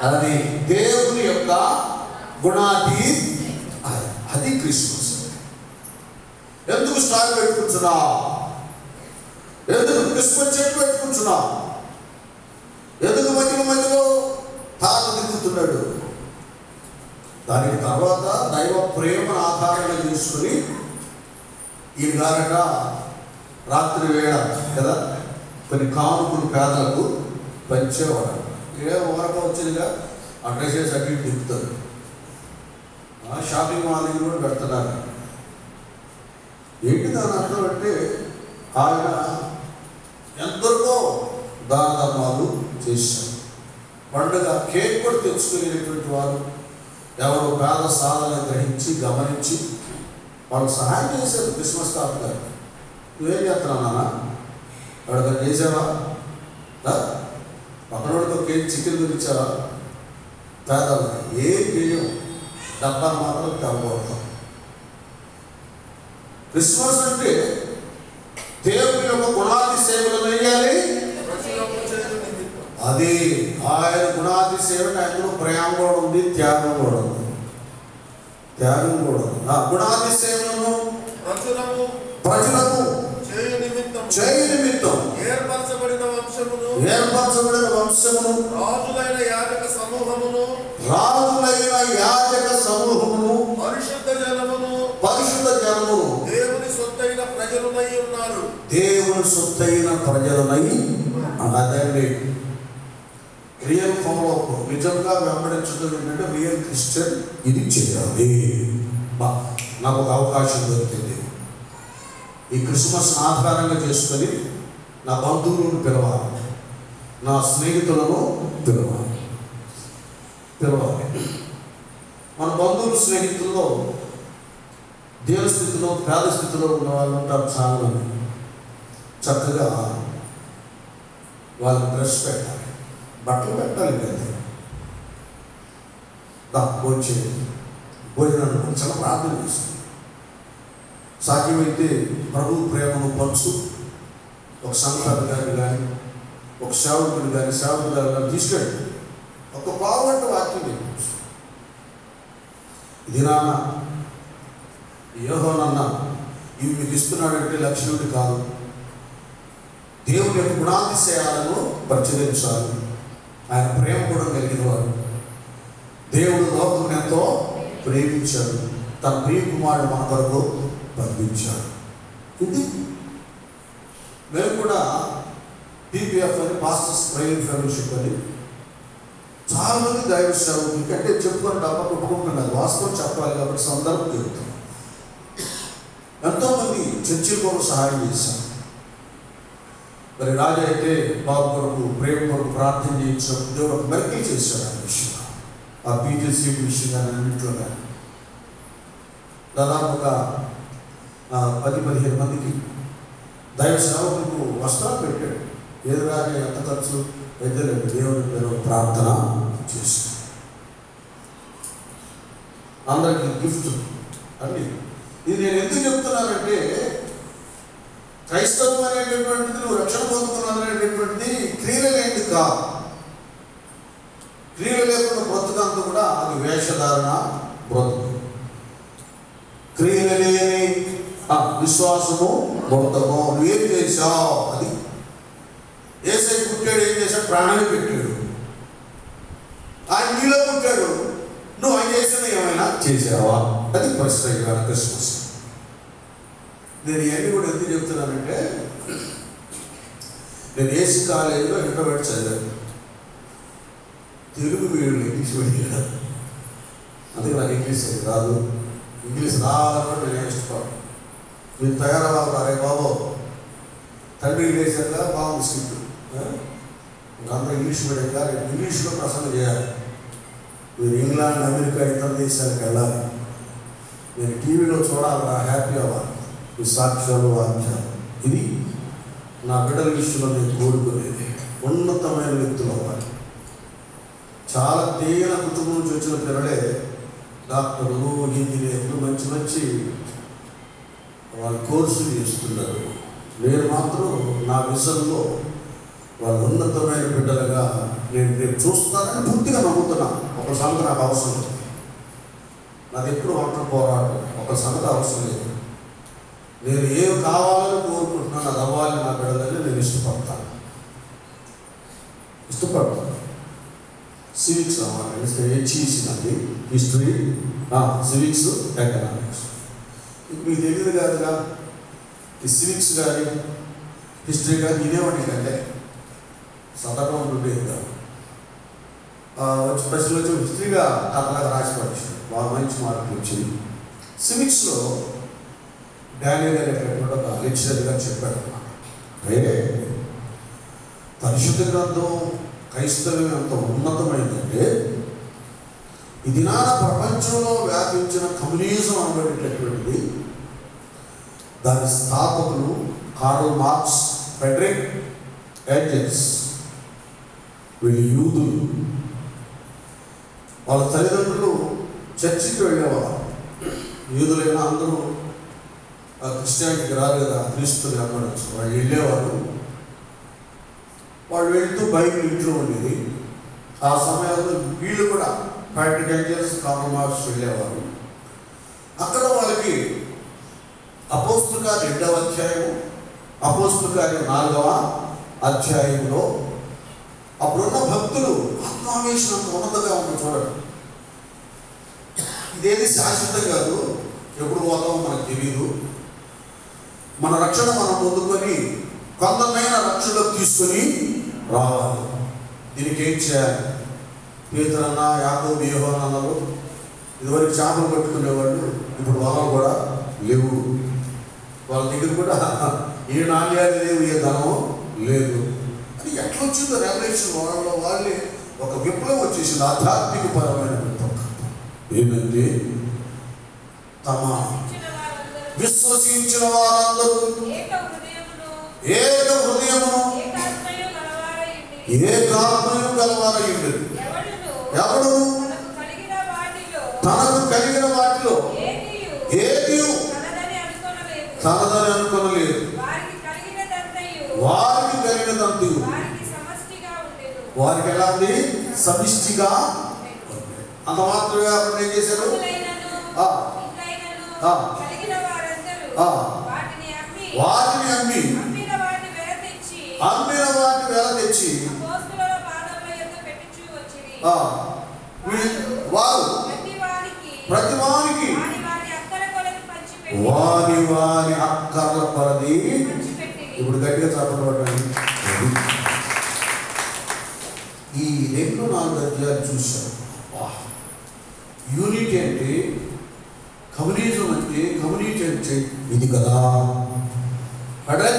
అది దేవుని యొక్క గుణాది. అది క్రిస్మస్. ఎందుకు స్టార్ పెట్టుకుంటున్నా? ఎందుకు క్రిస్మస్ చెట్టు పెట్టుకుంటున్నా? ఎందుకు మధ్యలో తాత దిగుతున్నాడు? దానికి తర్వాత దైవ ప్రేమను ఆధారంగా చేసుకుని ఈ గారట రాత్రి వేళ కదా కొన్ని కానుకలు పేదలకు పంచేవాడు. ఇదే ఊరక వచ్చిందిగా ఆ డ్రెస్సెస్ అటు దిగుతారు. షాపింగ్ మాల్ కూడా పెడుతున్నారు. ఏంటి దాని అర్థం అంటే ఆయన ఎందరికో దాన ధర్మాలు చేశారు. పండుగ కేక్ కూడా తెచ్చుకునేటువంటి వారు ఎవరు పేద సాధన గ్రహించి గమనించి వాళ్ళు సహాయం చేశారు. క్రిస్మస్ తాత గారు నువ్వేం చేస్తున్నావు నాన్న? వాడికి చేసావా? పక్కనోడికి ఒక కేజీ చికెన్ గురించావా? పేదవాళ్ళు ఏం చేయం, డబ్బా మాత్రం తెలబడతాం. క్రిస్మస్ అంటే దేవుని యొక్క గుణాతిశయములు వేయాలి. అది ఆయన గుణాతిశయములు, అందులో ప్రేమ కూడా ఉంది, త్యాగం కూడా ఉంది. త్యాగం కూడా ఉంది. ఆ గుణాతిశయములను ప్రజలకు చేయ నిమిత్తం ఏర్పరచబడిన వంశమును రాజులైన యాజక సమూహమును పరిశుద్ధ జనమును దేవుని సొత్తైన ప్రజలునై అదండి రియల్ ఫాలో అప్. నిజంగా వెంబడించడం ఏంటంటే రియల్ క్రిస్టియన్ ఇది చేయాలి. నాకు ఒక అవకాశం దొరికింది. ఈ క్రిస్మస్ ఆధారంగా చేసుకొని నా బంధువులను పిలవాలి, నా స్నేహితులను పిలవాలి. మన బంధువులు స్నేహితుల్లో దేవ స్థితిలో పేద స్థితిలో ఉన్న వాళ్ళు ఉంటారు చాలామంది. చక్కగా వాళ్ళని డ్రెస్ పెట్టాలి, బట్టలు పెట్టాలి కదా. భోజనాన్ని కొంచెం ప్రార్థన చేస్తుంది. సాధ్యమైతే ప్రభు ప్రేమను పంచు. ఒక సంఘాలు గారిని కానీ, ఒక సేవకుడు కానీ, సేవకుడు కానీ తీసుకెళ్ళి ఒక పావుగంట వాక్యం చెప్పచ్చు. ఇది నాన్న యోహోనన్న ఇవి మీకు ఇస్తున్నాడంటే లక్ష్యుడి కాదు, దేవుని యొక్క గుణాతిశయాలను ప్రచురించాలి. ఆయన ప్రేమ కూడా కలిగిన వాడు. దేవుడు లోకమును ఎంతో ప్రేమించాడు, తన ప్రియ కుమారుడు మన కొరకు పంపించాడు. ఇది మేము కూడా పీపీఎఫ్ అని, పాస్టర్స్ ట్రైనింగ్ ఫెలోషిప్ అని, చాలామంది దైవ సేవకులకి అంటే చెప్పుకొని డబ్బా కొట్టుకుంటున్నారు. వాస్తవం చెప్పాలి కాబట్టి సందర్భం చెబుతాం. ఎంతోమంది చర్చిల కొరకు సహాయం చేశారు. మరి రాజు అయితే బాబు కొరకు, ప్రేమ కొరకు ప్రార్థన చేయించినప్పుడు దేవుడు ఒక మెరికల్ చేశాడు. ఆ విషయంలో, ఆ పీజీసీ విషయం కానీ అన్నింటిలో కానీ దాదాపుగా 10-15 మందికి దైవ సేవకులకు వస్త్రాలు పెట్టాడు. ఏది రాజు ఎంత ఖర్చు అయితే లేదు, దేవుని పేరు ప్రార్థన చేశాడు. అందరికీ గిఫ్ట్ అన్ని. ఇది నేను ఎందుకు చెప్తున్నానంటే, క్రైస్తవం అనేటటువంటిది నువ్వు రక్షణ పొందుకున్నావు అనేటటువంటిది క్రియలు లేనిది కాదు. క్రియలు లేకుండా బ్రతుకంతా కూడా అది వేషధారణ బ్రతుకు. క్రియలు లేని విశ్వాసము బ్రతకము. నువ్వేం చేశావు? అది ఏసై పుట్టాడు, ఏం చేశాడు? ప్రాణాన్ని పెట్టాడు. ఆయన నీలో పుట్టాడు, నువ్వు ఆయన చేసిన ఏమైనా చేసావా? అది ఫస్ట్ క్రిస్మస్. నేను ఇవన్నీ కూడా ఎందుకు చెప్తున్నానంటే, నేను ఏసీ కాలేజీలో ఇంటర్మీడియట్ చదివాను. తెలుగు మీడియం, ఇంగ్లీష్ మీడియం కాదు. అందుకే నాకు ఇంగ్లీష్ అది రాదు. ఇంగ్లీష్ రావాలంటే నేను ఇష్టపడను. మీరు తయారవ్వాలి. అరే బాబు తండ్రి వేసాక బాగుంది స్కిప్, అందరూ ఇంగ్లీష్ మీడియం కాదు, ఇంగ్లీష్లో ప్రసంగం చేయాలి. మీరు ఇంగ్లాండ్, అమెరికా, ఇతర దేశాలకు వెళ్ళాలి. నేను టీవీలో చూడాలి, హ్యాపీ అవ్వాలి. ఈ సాక్ష్యాలు, వాక్యాలు, ఇది నా బిడ్డల విషయంలో నేను కోరుకునేది. ఉన్నతమైన వ్యక్తులు అవ్వాలి. చాలా తేన కుటుంబం నుంచి వచ్చిన పిల్లలే డాక్టర్లు, ఇంజనీర్లు, మంచి మంచి వాళ్ళు కోర్సులు చేస్తున్నారు. నేను మాత్రం నా విజన్లో వాళ్ళు ఉన్నతమైన బిడ్డలుగా నేను రేపు చూస్తానని పూర్తిగా నమ్ముతున్నాను. ఒక సంగతి నాకు అవసరం లేదు. నాది ఎప్పుడు ఒంటరి పోరాటం. ఒక సంగతి అవసరం లేదు. నేను ఏం కావాలని కోరుకుంటున్నాను, అది అవ్వాలి నా బిడ్డలని నేను ఇష్టపడతాను. సివిక్స్ అవ్వాలి. హెచ్ఈసినది హిస్టరీ, సివిక్స్, ఎకనామిక్స్. మీకు తెలియదు కాదుగా, ఈ సివిక్స్ కానీ హిస్టరీ కానీ ఇదేవాడి కంటే సతకం ఉండేది కాదు. వచ్చి ప్రశ్నలు వచ్చి హిస్టరీగా కథలాగా రాసి పడేసాడు, బాగా మంచి మార్కులు వచ్చింది. సివిక్స్లో డానియల్ అనేటటువంటి ఒక లెక్చరర్ గారు చెప్పాడు, పరిశుద్ధ గ్రంథం క్రైస్తవ్యం ఎంత ఉన్నతమైందంటే, ఈ దినాన ప్రపంచంలో వ్యాపించిన కమ్యూనిజం అనబడేటటువంటిది దాని స్థాపకులు కార్ల్ మార్క్స్, ఫ్రెడరిక్ ఎంగెల్స్, వీళ్ళు యూదులు. వాళ్ళ తల్లిదండ్రులు చర్చికి వెళ్ళేవారు. యూదులైనా అందరూ క్రిస్టియానిటీకి రాలేదు, క్రీస్తుని అమ్మడచ్చు. వాళ్ళు వెళ్ళేవారు. వాళ్ళు వెళ్తూ బైబిల్ ఇంట్లో ఉండేది. ఆ సమయంలో వీళ్ళు కూడా ప్రాక్టికల్ చేసి కామన్ మార్క్స్ వెళ్ళేవారు. అక్కడ వాళ్ళకి అపోస్తలుల కార్యం 2వ అధ్యాయము, అపోస్తలుల కార్యం 4వ అధ్యాయంలో అప్పుడున్న భక్తులు ఆత్మావేశం అంత ఉన్నతగా ఉంది. చూడండి, ఇదేది శాశ్వతం కాదు, ఎప్పుడు పోతామో మనకు తెలియదు. మన రక్షణ మనం పొందుకొని కొందరినైనా రక్షణలోకి తీసుకొని రావాలి. దీనికి ఏం చేయాలి? పేతురన్న, యాకోబు, యోహాను అన్నారు ఇదివరకు చేపలు పట్టుకునేవాళ్ళు, ఇప్పుడు వలలు కూడా లేవు. వాళ్ళ దగ్గర కూడా ఏ నాణ్యాలు లేవు, ఏ ధనము లేదు. అది ఎట్లా వచ్చిందో రెవల్యూషన్ వాళ్ళలో వాళ్ళే ఒక విప్లవం వచ్చేసింది, ఆధ్యాత్మిక పరమైన విప్లవం. ఏంటంటే తమ విశ్వసించిన వారందరూ ఏక హృదయమును ఏకాత్మయు గలవారయుండి ఎవడు తనకు కలిగిన వాటిలో ఏది తనదని అనుకొనలేదు. వారికి కలిగినదంతయు వారికి ఎలా ఉంది? సమిష్టిగా. అంత మాత్రమే కాకుండా ఏం చేశారు? వాటిని అమ్మి అమ్మిన వాటిని వెల తెచ్చి వారు ప్రతి వారికి వారి వారి అక్కర్ల కొలది. ఇప్పుడు గట్టిగా చెప్పడం పట్టండి. ఈ 2-4 అధ్యాయాలు చూశారు. యూనిటీ అంటే, కమ్యూనిజం అంటే, కమ్యూనిటీ అంటే ఇది కదా. అడే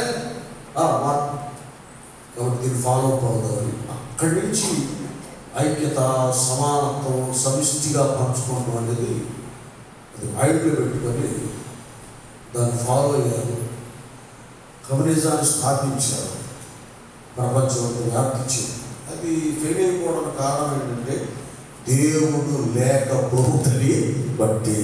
కాబట్టి దీన్ని ఫాలో అప్ అవుతామని అక్కడి నుంచి ఐక్యత, సమానత్వం, సమిష్టిగా పంచుకోవడం అనేది అది మైండ్లో పెట్టుకొని దాన్ని ఫాలో అయ్యారు. కమ్యూనిజాన్ని స్థాపించారు, ప్రపంచంలో వ్యాప్తించారు. అది ఫెయిల్ అయిపోవడానికి కారణం ఏంటంటే దేవుడు లేకపోతని బట్టి.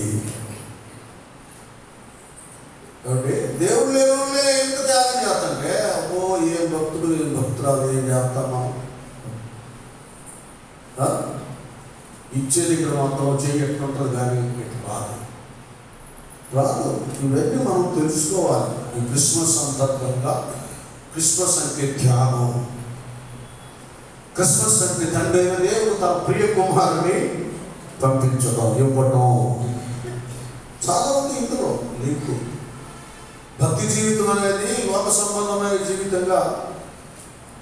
కాబట్టి దేవుడు లేని ఎంత త్యాగం చేస్తాంటే, అమ్మో ఏం భక్తుడు, ఏం భక్తురాలు, ఏం చేస్తామా? ఇచ్చేది ఇక్కడ మొత్తం చేయట్టుకుంటుంది, కానీ రాదు. ఇవన్నీ మనం తెలుసుకోవాలి. ఈ క్రిస్మస్ సందర్భంగా, క్రిస్మస్ అంటే ధ్యానం. క్రిస్మస్ అంటే తండ్రి అయిన దేవుడు తన ప్రియ కుమారుని పంపించడం, ఇవ్వటం. చాలా ఉంది ఇందులో. నీకు భక్తి జీవితం అనేది లోక సంబంధమైన జీవితంగా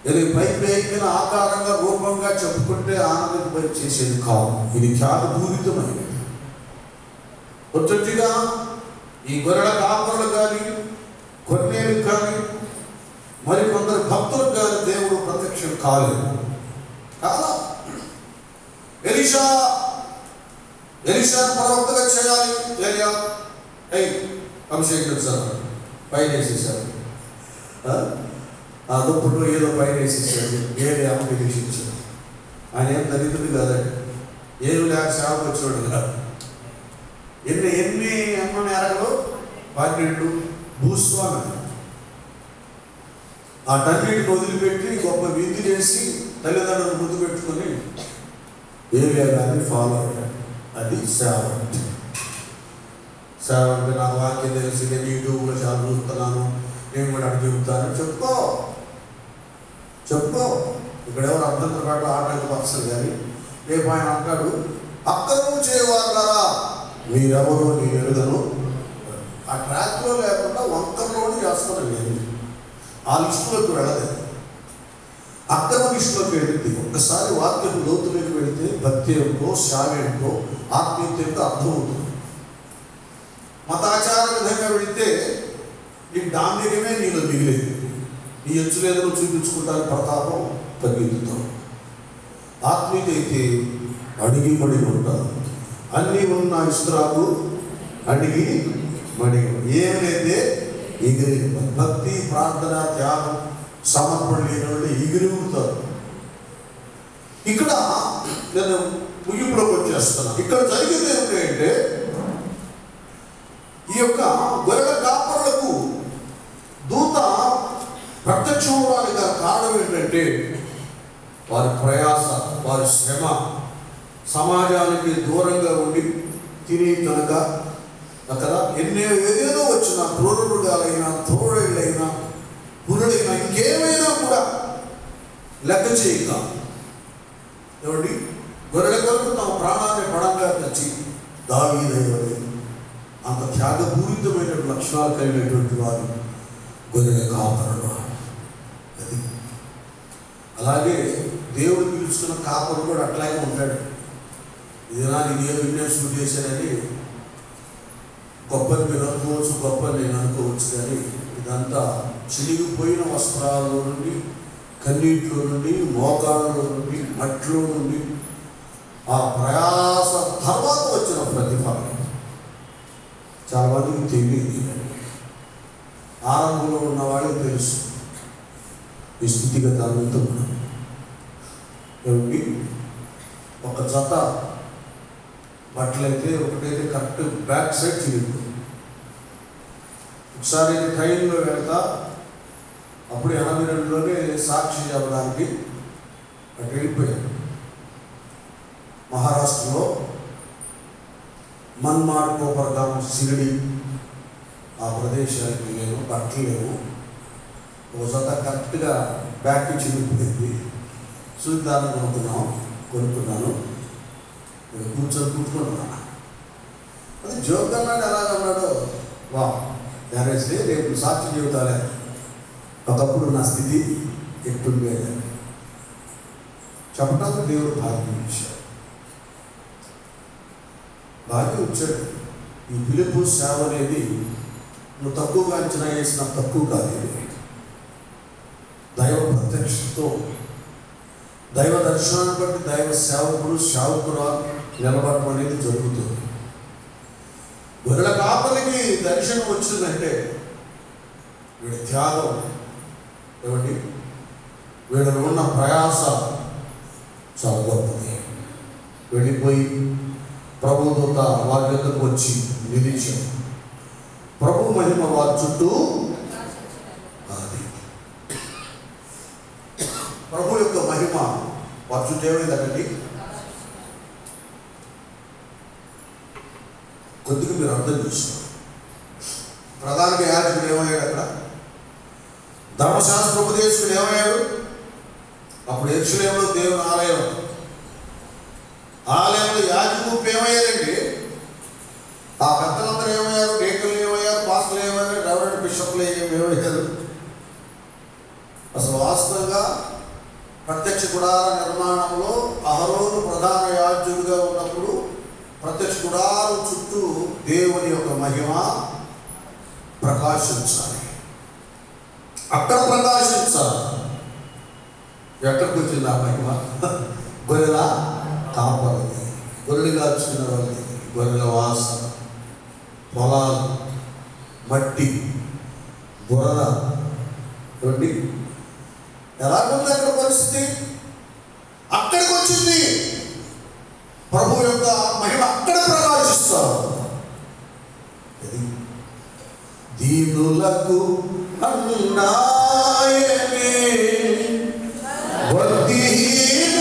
ఇది పైన ఆకారంగా, రూపంగా చెప్పుకుంటే ఆనందింపై చేసేది కాదు. ఇది త్యాగపూరితమైనది. ఒట్టొట్టిగా ఈ గొర్రెల కాపరులు కానీ, కొన్నేళ్ళకి కానీ, మరి కొందరు భక్తులకు కానీ దేవుడు ప్రత్యక్షం కాలేదు. కాదా? ఎలీషా ప్రవక్తగా చేయాలి. ఏలియా అభిషేకం సార్ పైన వేసేసారు. ఆ దుప్పట్లో ఏదో పైన వేసేసాడు. ఏది అమ్మకి దీక్షించాడు. ఆయన ఏం దరిద్రుడు కాదండి, ఏమి లేక సేవకు వచ్చేవాడు కాదు. ఎన్ని అమ్మని ఎరగలు 12 భూస్వామి ఆ టన్నిటిని వదిలిపెట్టి గొప్ప విందు చేసి తల్లిదండ్రులు ముందు పెట్టుకొని ఏలియా గారిని ఫాలో అయ్యాడు. అది సేవ అంటే. సేవ అంటే నాకు వాక్యం తెలిసి నేను యూట్యూబ్లో చాలా చూస్తున్నాను, నేను కూడా అక్కడ చెబుతాను. చెప్పుకో. ఇక్కడ ఎవరు అర్థంతో పాటు ఆటంకపరచరు. కానీ రేపు ఆయన అంటాడు, అక్కడము చేయవారా మీరెవరో నేను ఎరుగను. ఆ ట్రాక్లో లేకుండా వంకర్లోనే చేస్తాను. నేను ఆ లిస్టులోకి వెళ్ళలేదు, అక్రమ లిస్టులోకి వెళ్ళింది. ఒక్కసారి వాక్యం లోతులోకి వెళితే భక్తి ఏంటో, సేవ ఏంటో, ఆత్మీయత ఏంటో అర్థమవుతుంది. మతాచార విధంగా వెళితే నీకు డాంబికమే నీలో మిగిలేదు. నీ ఎచ్చులేదో చూపించుకుంటానికి ప్రతాపం తగ్గిద్దుతావు. ఆత్మీయత అయితే అడిగి మడి ఉంటారు. అన్నీ ఉన్న ఇస్త్రాకు అడిగి మడి, ఏమైతే ఎగిరి. భక్తి, ప్రార్థన, త్యాగం, సమర్పణ లేని వాళ్ళు ఎగిరి ఉంటారు. ఇక్కడ నేను ముగింపులోకి వచ్చేస్తున్నాను. ఇక్కడ జరిగింది ఏమిటంటే ఈ యొక్క గొర్రెల కాపరులకు దూత ప్రత్యక్షమవడానికి గల కారణం ఏంటంటే వారి ప్రయాస, వారి శ్రమ, సమాజానికి దూరంగా ఉండి తిని కనుక అక్కడ ఏదేదో వచ్చిన క్రూరమృగాలైనా, తోడైనా, పురుడైనా, ఇంకేమైనా కూడా లెక్క చేయక ఏమండి గొర్రెల కొరకు తమ ప్రాణాన్ని పడంగా తెచ్చి దావీదైవలే అంత త్యాగపూరితమైన లక్షణాలు కలిగినటువంటి వారు గొర్రెల కాపరులు. అది అలాగే దేవుడు పిలుచుకున్న కాపరు కూడా అట్లాగే ఉంటాడు. ఇదేనా నేను ఏ విన్యాసం చేశానని గొప్పని మీరు అనుకోవచ్చు, గొప్పని నేను అనుకోవచ్చు, కానీ ఇదంతా చిరిగిపోయిన వస్త్రాల్లో నుండి, కన్నీటిలో నుండి, మోకాళ్ళలో నుండి, మట్టిలో నుండి ఆ ప్రయాస తర్వాత వచ్చిన ప్రతిఫలం చాలా మందికి తెలియదు. ఆరంభంలో ఉన్న వాళ్ళకి తెలుసు ఈ స్థితిగతాలతో. ఏమిటి ఒక జత బట్టలైతే ఒకటైతే కరెక్ట్ బ్యాక్ సైడ్ చిరిగిపోయింది. ఒకసారి ట్రైన్లో వెళ్తా, అప్పుడు 82లోనే సాక్షి చెప్పడానికి అటు వెళ్ళిపోయాను. మహారాష్ట్రలో మన్మాడ్, కోపర్గాం, షిరిడి ఆ ప్రదేశానికి నేను బట్టలు లేవు. ఒక జత కరెక్ట్గా బ్యాక్ చిరిగిపోయింది. చూద్దాన్ని కొనుక్కున్నాను. కూర్చున్నాను. అది జోక్ అన్నాడు. ఎలాగన్నాడు, వా డ్యామేజ్లే, రేపు సాక్షి జీవితాలే ఒకప్పుడు నా స్థితి ఎట్టుండేది చెప్పడానికి దేవుడు భాగ్యం ఇచ్చాడు. భాగ్యం ఇచ్చాడు. ఈ పిలుపు సేవ అనేది నువ్వు తక్కువగా అంచనా వేసిన తక్కువ కాదు. ఇది దైవ ప్రత్యక్షతో, దైవ దర్శనాన్ని బట్టి దైవ సేవకురాలు నిలబడటం అనేది జరుగుతుంది. గొర్రెల కాపరికి దర్శనం వచ్చిందంటే వీడి త్యాగం ఏమండి, వీళ్ళలో ఉన్న ప్రయాస చాలా గొప్పది. వెళ్ళిపోయి ప్రభు దూత వారి దగ్గరకు వచ్చి నిలిచారు. ప్రభు మహిమ వారి చుట్టూ, అది ప్రభు యొక్క మహిమ వారి చుట్టూ ఏమైందండి. కొద్దిగా మీరు అర్థం చేసుకోండి. ప్రధాన యాజకుడు ఏమయ్యాడు, అక్కడ ధర్మశాస్త్ర ఉపదేశకుడు ఏమయ్యాడు. అప్పుడు యెరూషలేములో దేవుని ఆలయంలో యాజకులు ఏమయ్యారండి. ఆ పెద్దలందరూ ఏమయ్యారు, డేకలు ఏమయ్యారు, పాస్టర్లు ఏమయ్యారు, రెవరెండ్ బిషప్లు ఏమయ్యారు. అసలు వాస్తవంగా ప్రత్యక్ష గుడార నిర్మాణంలో అహరోను ప్రధాన యాజకుడిగా ఉన్నప్పుడు ప్రత్యక్ష గుడారం చుట్టూ దేవుని యొక్క మహిమ ప్రకాశించాలి. అక్కడ ప్రకాశించాలి. ఎక్కడికి వచ్చింది ఆ మహిమ? గొర్రెల కాపరిది, గొర్రెలు కాచుకున్న వాళ్ళది, గొర్రెల వాసన, పొలాలు, మట్టి, బురద. చూడండి ఎలాగుంది అక్కడ పరిస్థితి. అక్కడికి వచ్చింది ప్రభు యొక్క మహిమ, అక్కడ ప్రకాశిస్తారు. దీనులకు అన్నాయనే దీనులకు అన్నాయనే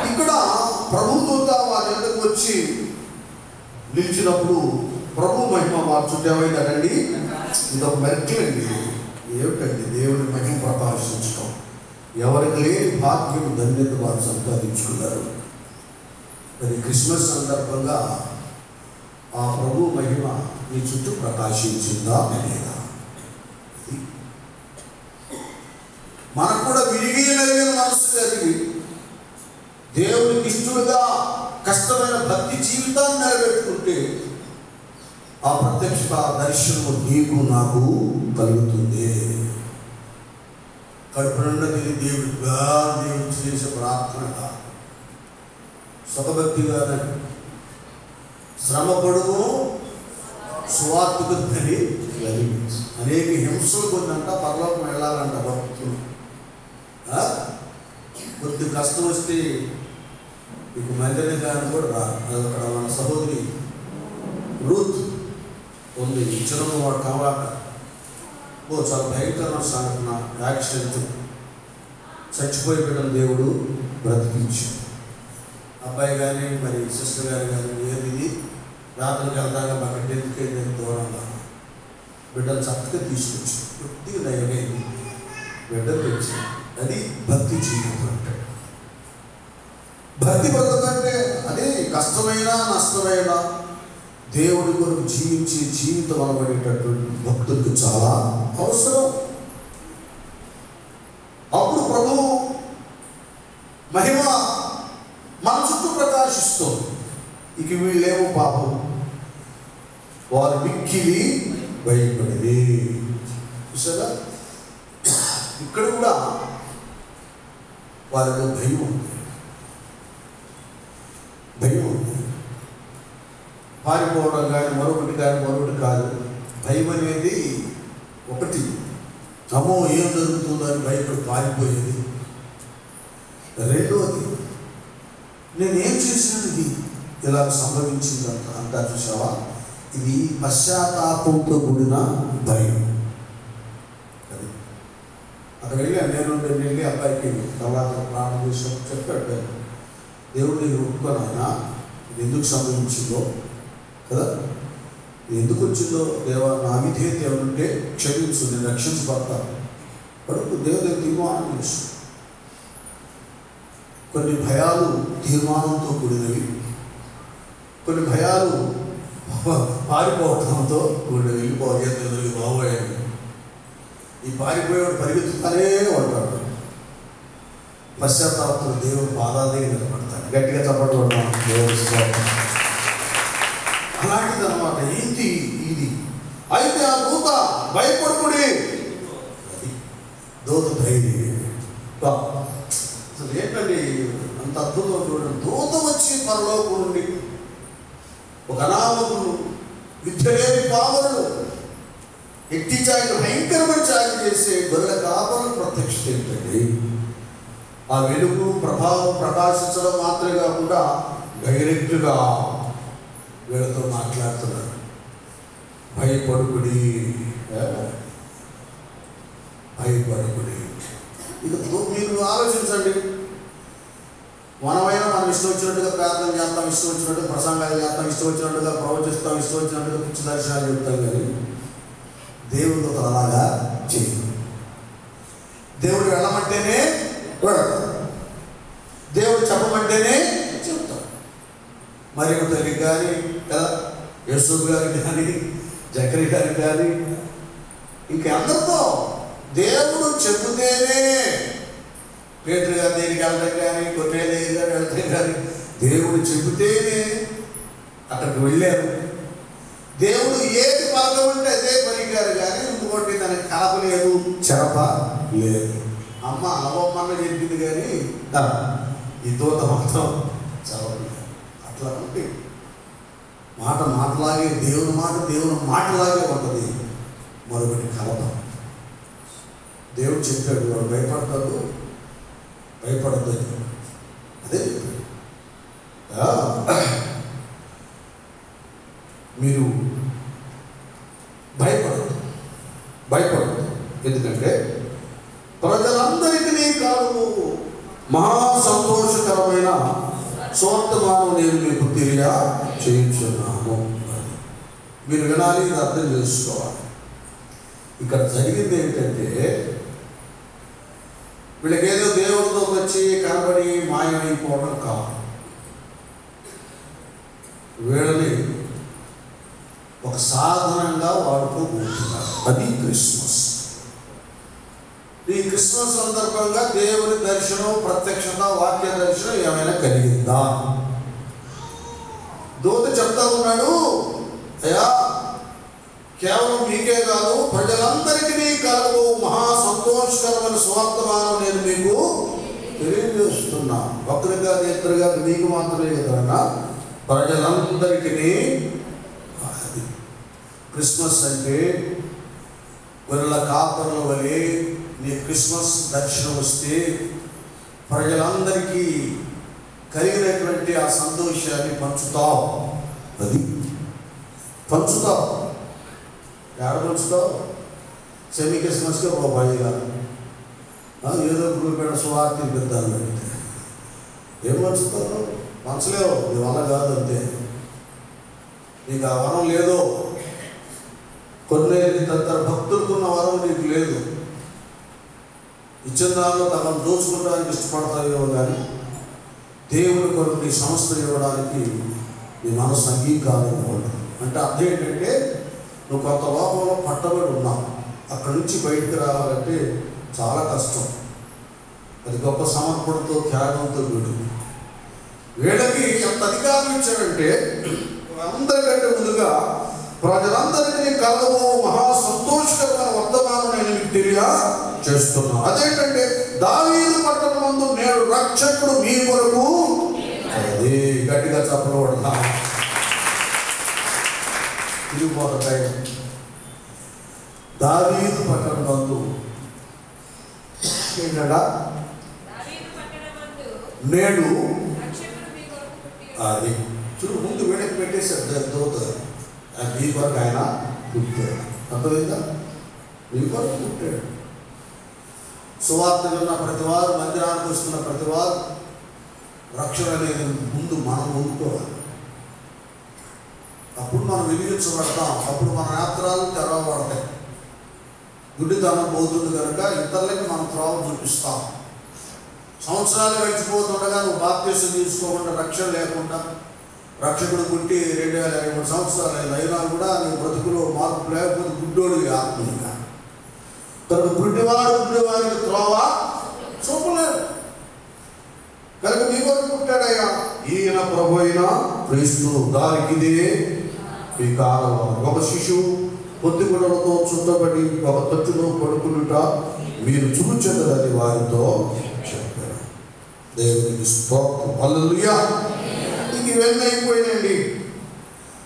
ఇక్కడ ప్రభుత్వ వారి దగ్గరకు వచ్చి నిలిచినప్పుడు ప్రభు మహిమ మార్చుంటే ఏమైందండి? ఇదొక మెరికలండి. ఏమిటండి? దేవుని మహిమ ప్రకాశించడం. ఎవరికి లేని భాగ్యం ధన్యత వారు సంపాదించుకున్నారు. మరి క్రిస్మస్ సందర్భంగా ఆ ప్రభు మహిమ మీ చుట్టూ ప్రకాశించిందా లేదా? మనకు కూడా విరిగి నలిగిన మనసు కలిగి దేవునికి ఇష్టలుగా కష్టమైన భక్తి జీవితాన్ని నిలబెట్టుకుంటే ఆ ప్రత్యక్ష దర్శనము నీకు నాకు కలుగుతుంది. కడుపు నిండా దేవుడిగా దేవుడు చేసే ప్రార్థనగా సుఖభక్తిగా శ్రమ పడుము సువార్తకు తల్లి అనేక హింసలు కొన్నంట పరలోకం వెళ్ళాలంట భక్తులు. కొద్ది కష్టం వస్తే ఇక మందిని కానీ కూడా రా. అక్కడ మన సహోదరి రూత్ ఉంది, చిన్న వాడు కావాక చాలా భయంకరమైన సంఘటన, యాక్సిడెంట్, చచ్చిపోయి పెట్టిన దేవుడు బ్రతికించాడు. అబ్బాయి కానీ మరి సిస్టర్ గారు కానీ ఏది రాత్రికి వెళ్తాగా మాకు ఎందుకైంది దూరంగా బిడ్డలు చక్కగా తీసుకొచ్చి కొద్దిగా నయమైంది, బిడ్డలు తెచ్చి. అది భక్తి జీవితం అంటే. భక్తి బ్రతకంటే అదే కష్టమైన నష్టమైన దేవుడి కొరకు జీవించే జీవితం అనబడేటటువంటి భక్తులకు చాలా అవసరం. అప్పుడు ప్రభు మహిమ మన చుట్టూ ప్రకాశిస్తుంది. ఇక వీళ్ళేమో పాపం వారు మిక్కిలి భయపడి. చూసారా, ఇక్కడ కూడా వారిలో భయం ఉంది. భయం ఉంది. పారిపోవడం కానీ మరొకటి కాదు. భయం అనేది ఒకటి, అమ్మో ఏం జరుగుతుందో అని భయపడి పారిపోయేది. రెండోది, నేనేం చేసినది ఇది ఇలా సంభవించింది అంతా చూసావా, ఇది పశ్చాత్తాపంతో కూడిన భయం. అది అక్కడ వెళ్ళి అబ్బాయికి తర్వాత ప్రాణం చేసి చెప్పాడు, దేవుడు నేను ఒప్పుకోనైనా ఇది ఎందుకు సంభవించిందో కదా, ఎందుకు వచ్చిందో దేవా, నా విధేయత ఏమంటే క్షమించు, నేను రక్షించబడతాను. కడుపు దేవుడు తీర్మానం చేసు. కొన్ని భయాలు తీర్మానంతో కూడినవి, కొన్ని భయాలు పారిపోవడంతో కూడినవి. వెళ్ళిపోయేది బాబోయేది. ఈ పారిపోయేవాడు పరిగెత్తుతానే ఉంటాడు. పశ్చాత్తాపంతో దేవుడు పాదాల దగ్గర నిలబడతాడు. గట్టిగా చప్పట్లు కొడతాం దేవుడు. అలాంటిది అనమాట. ఏంటి ఇది? అయితే ఆ దూత భయపడుకుడి, అది దూత ధైర్యం. అసలు ఏంటండి అంత అద్భుతం చూడండి. దూత వచ్చి పరలోకం నుండి ఒక అనామకులు, విద్య లేని పావనులు, ఎట్టి ఛాయలు భయంకరమైన ఛాయలు చేసే గొర్రెల కాపరులు ప్రత్యక్షత ఏంటండి? ఆ వెలుగు ప్రభావం ప్రకాశించడం మాత్రమే కాకుండా డైరెక్ట్గా వీళ్ళతో మాట్లాడుతున్నారు. భయపడుకుడి, భయపడుకుడి. ఇక మీరు ఆలోచించండి. మనమైనా మనం ఇష్టం వచ్చినట్టుగా ప్రార్థన చేస్తాం, ఇష్టం వచ్చినట్టుగా ప్రసంగాలు చేస్తాం, ఇష్టం వచ్చినట్టుగా ప్రవచిస్తాం, ఇష్టం వచ్చినట్టుగా పిచ్చి దర్శనాలు చెప్తాం. కానీ దేవుడితో అలాగా చేయదు. దేవుడు వెళ్ళమంటేనే వెళతాడు, దేవుడు చెప్పమంటేనే చెప్తాడు. మరి తల్లికి కానీ కదా, యేసూబు గారికి కానీ, జకరి గారికి కానీ, ఇంకెందరితో దేవుడు చెబితేనే. పేతురు గారి దగ్గరికి వెళ్ళడం కానీ, కొన్నేళ్ళ దగ్గర వెళ్తే కానీ దేవుడు చెబితేనే అక్కడికి వెళ్ళారు. దేవుడు ఏది పలక ఉంటే అదే పలికారు. కానీ ఇంకోటి తనకి కలపలేదు, చెరప లేదు. అమ్మ అవమ్మన్న చెప్పింది కానీ ఈ దూత మాత్రం చదవలేదు. అట్లా ఉంటే మాటలాగే దేవుని మాటలాగే ఉంటుంది. మరొకటి కలప. దేవుడు చెప్పాడు, వాడు భయపడతాడు, భయపడద్దు. అదే మీరు భయపడదు. ఎందుకంటే ప్రజలందరికీ కాదు, మహా సంతోషకరమైన సువర్తమానం నేను మీకు తెలియచేయుచున్నాను. మీరు వినాలి, ఇది అర్థం చేసుకోవాలి. ఇక్కడ జరిగింది ఏంటంటే, వీళ్ళకి ఏదో దేవుడితో వచ్చి కనబడి మాయమైపోవడం కాదు. వీళ్ళని ఒక సాధనంగా వాడుకోబోతున్నారు. అది క్రిస్మస్. ఈ క్రిస్మస్ సందర్భంగా దేవుని దర్శనం, ప్రత్యక్షత, వాక్య దర్శనం ఏమైనా కలిగిందా? దూత చెప్తా ఉన్నాడు, అయ్యా కేవలం మీకే కాదు ప్రజలందరికీ కలగో మహా సంతోషకరమైన సువార్తమానం నేను మీకు తెలియజేస్తున్నా. ఒకరిగా ఇద్దరుగా మీకు మాత్రమే కదా, ప్రజలందరికీ. క్రిస్మస్ అంటే గొర్రెల కాపర్ల వలె నీ క్రిస్మస్ దర్శనం వస్తే ప్రజలందరికీ కలిగినటువంటి ఆ సంతోషాన్ని పంచుతావు. అది పంచుతావు. ఎక్కడ పంచుతావు? సెమీ క్రిస్మస్కే రూపాయి కాదు, ఏదో గ్రూపేట సువార్త పెద్దాలు పెడితే ఏం పంచుతావు? పంచలేవు, నీ వల్ల కాదు. అంతే. నీకు ఆ వరం లేదో, కొన్ని తదితర భక్తులకున్న వరం నీకు లేదు. ఇచ్చిన దానిలో తమను దోచుకోవడానికి ఇష్టపడతాయో కానీ దేవుని కొరకు నీ సంస్థ ఇవ్వడానికి నీ మనసు అంగీకారంగా ఉండదు. అంటే అర్థం ఏంటంటే, నువ్వు కొంత లోపంలో పట్టబడి ఉన్నావు. అక్కడి నుంచి బయటికి రావాలంటే చాలా కష్టం. అది గొప్ప సమర్పణతో, త్యాగంతో వీడు. వీళ్ళకి ఎంత అధికారం ఇచ్చాడంటే, అందరికంటే ముందుగా ప్రజలందరికీ కలగబో మహా సంతోషకరమైన వర్తమానం నేను మీకు తెలియజేస్తున్నా. అదేంటంటే, దావీదు పట్టణమందు నేడు రక్షకుడు మీ కొరకు. అది గట్టిగా చెప్పబడతా. తిరిగిపోతాయి. దావీదు పట్టణమందు ఏంటంట? నేడు అది చూడు, ముందు వీళ్ళకి పెట్టేసాడు దూత. మీ కొరకు ఆయన పుట్టాడు. అర్థమైందా? మీ కొరకు పుట్టాడు. సువార్త విన్న ప్రతివారు, మందిరానికి వస్తున్న ప్రతివారు రక్షణ అనేది ముందు మనం పొందుకోవాలి. అప్పుడు మనం వెలిగించబడతాం. అప్పుడు మన నేత్రాలు తెరవబడతాయి. గుడ్డితనం పోతుంది కనుక ఇతరులకి మనం త్రోవ చూపిస్తాం. సంవత్సరాలు గడిచిపోతుండగా నువ్వు బాప్తీసం తీసుకోకుండా, రక్షణ లేకుండా, రక్షకుడు పుట్టి 2023 సంవత్సరాలు అయినా కూడా నీ బ్రతుకులో మార్పు లేకపోతే గుడ్డోడు ఆత్మీయంగా. కనుక గుడ్డివారికి త్రోవ చూపలేదు. కనుక మీ కొరకు పుట్టాడయ్యా. ఈయన ప్రభు అయిన క్రీస్తు. దానికి ఇదే ఈ కాలం. ఒక శిశువు పొత్తిగుడలతో చుట్టబడి ఒక తొట్టులో పడుకునుట మీరు చూచెదరని వారితో చెప్పారు. దేవునికి స్తోత్రం. హల్లెలూయా. ఇంక ఇవన్నీ అయిపోయినండి.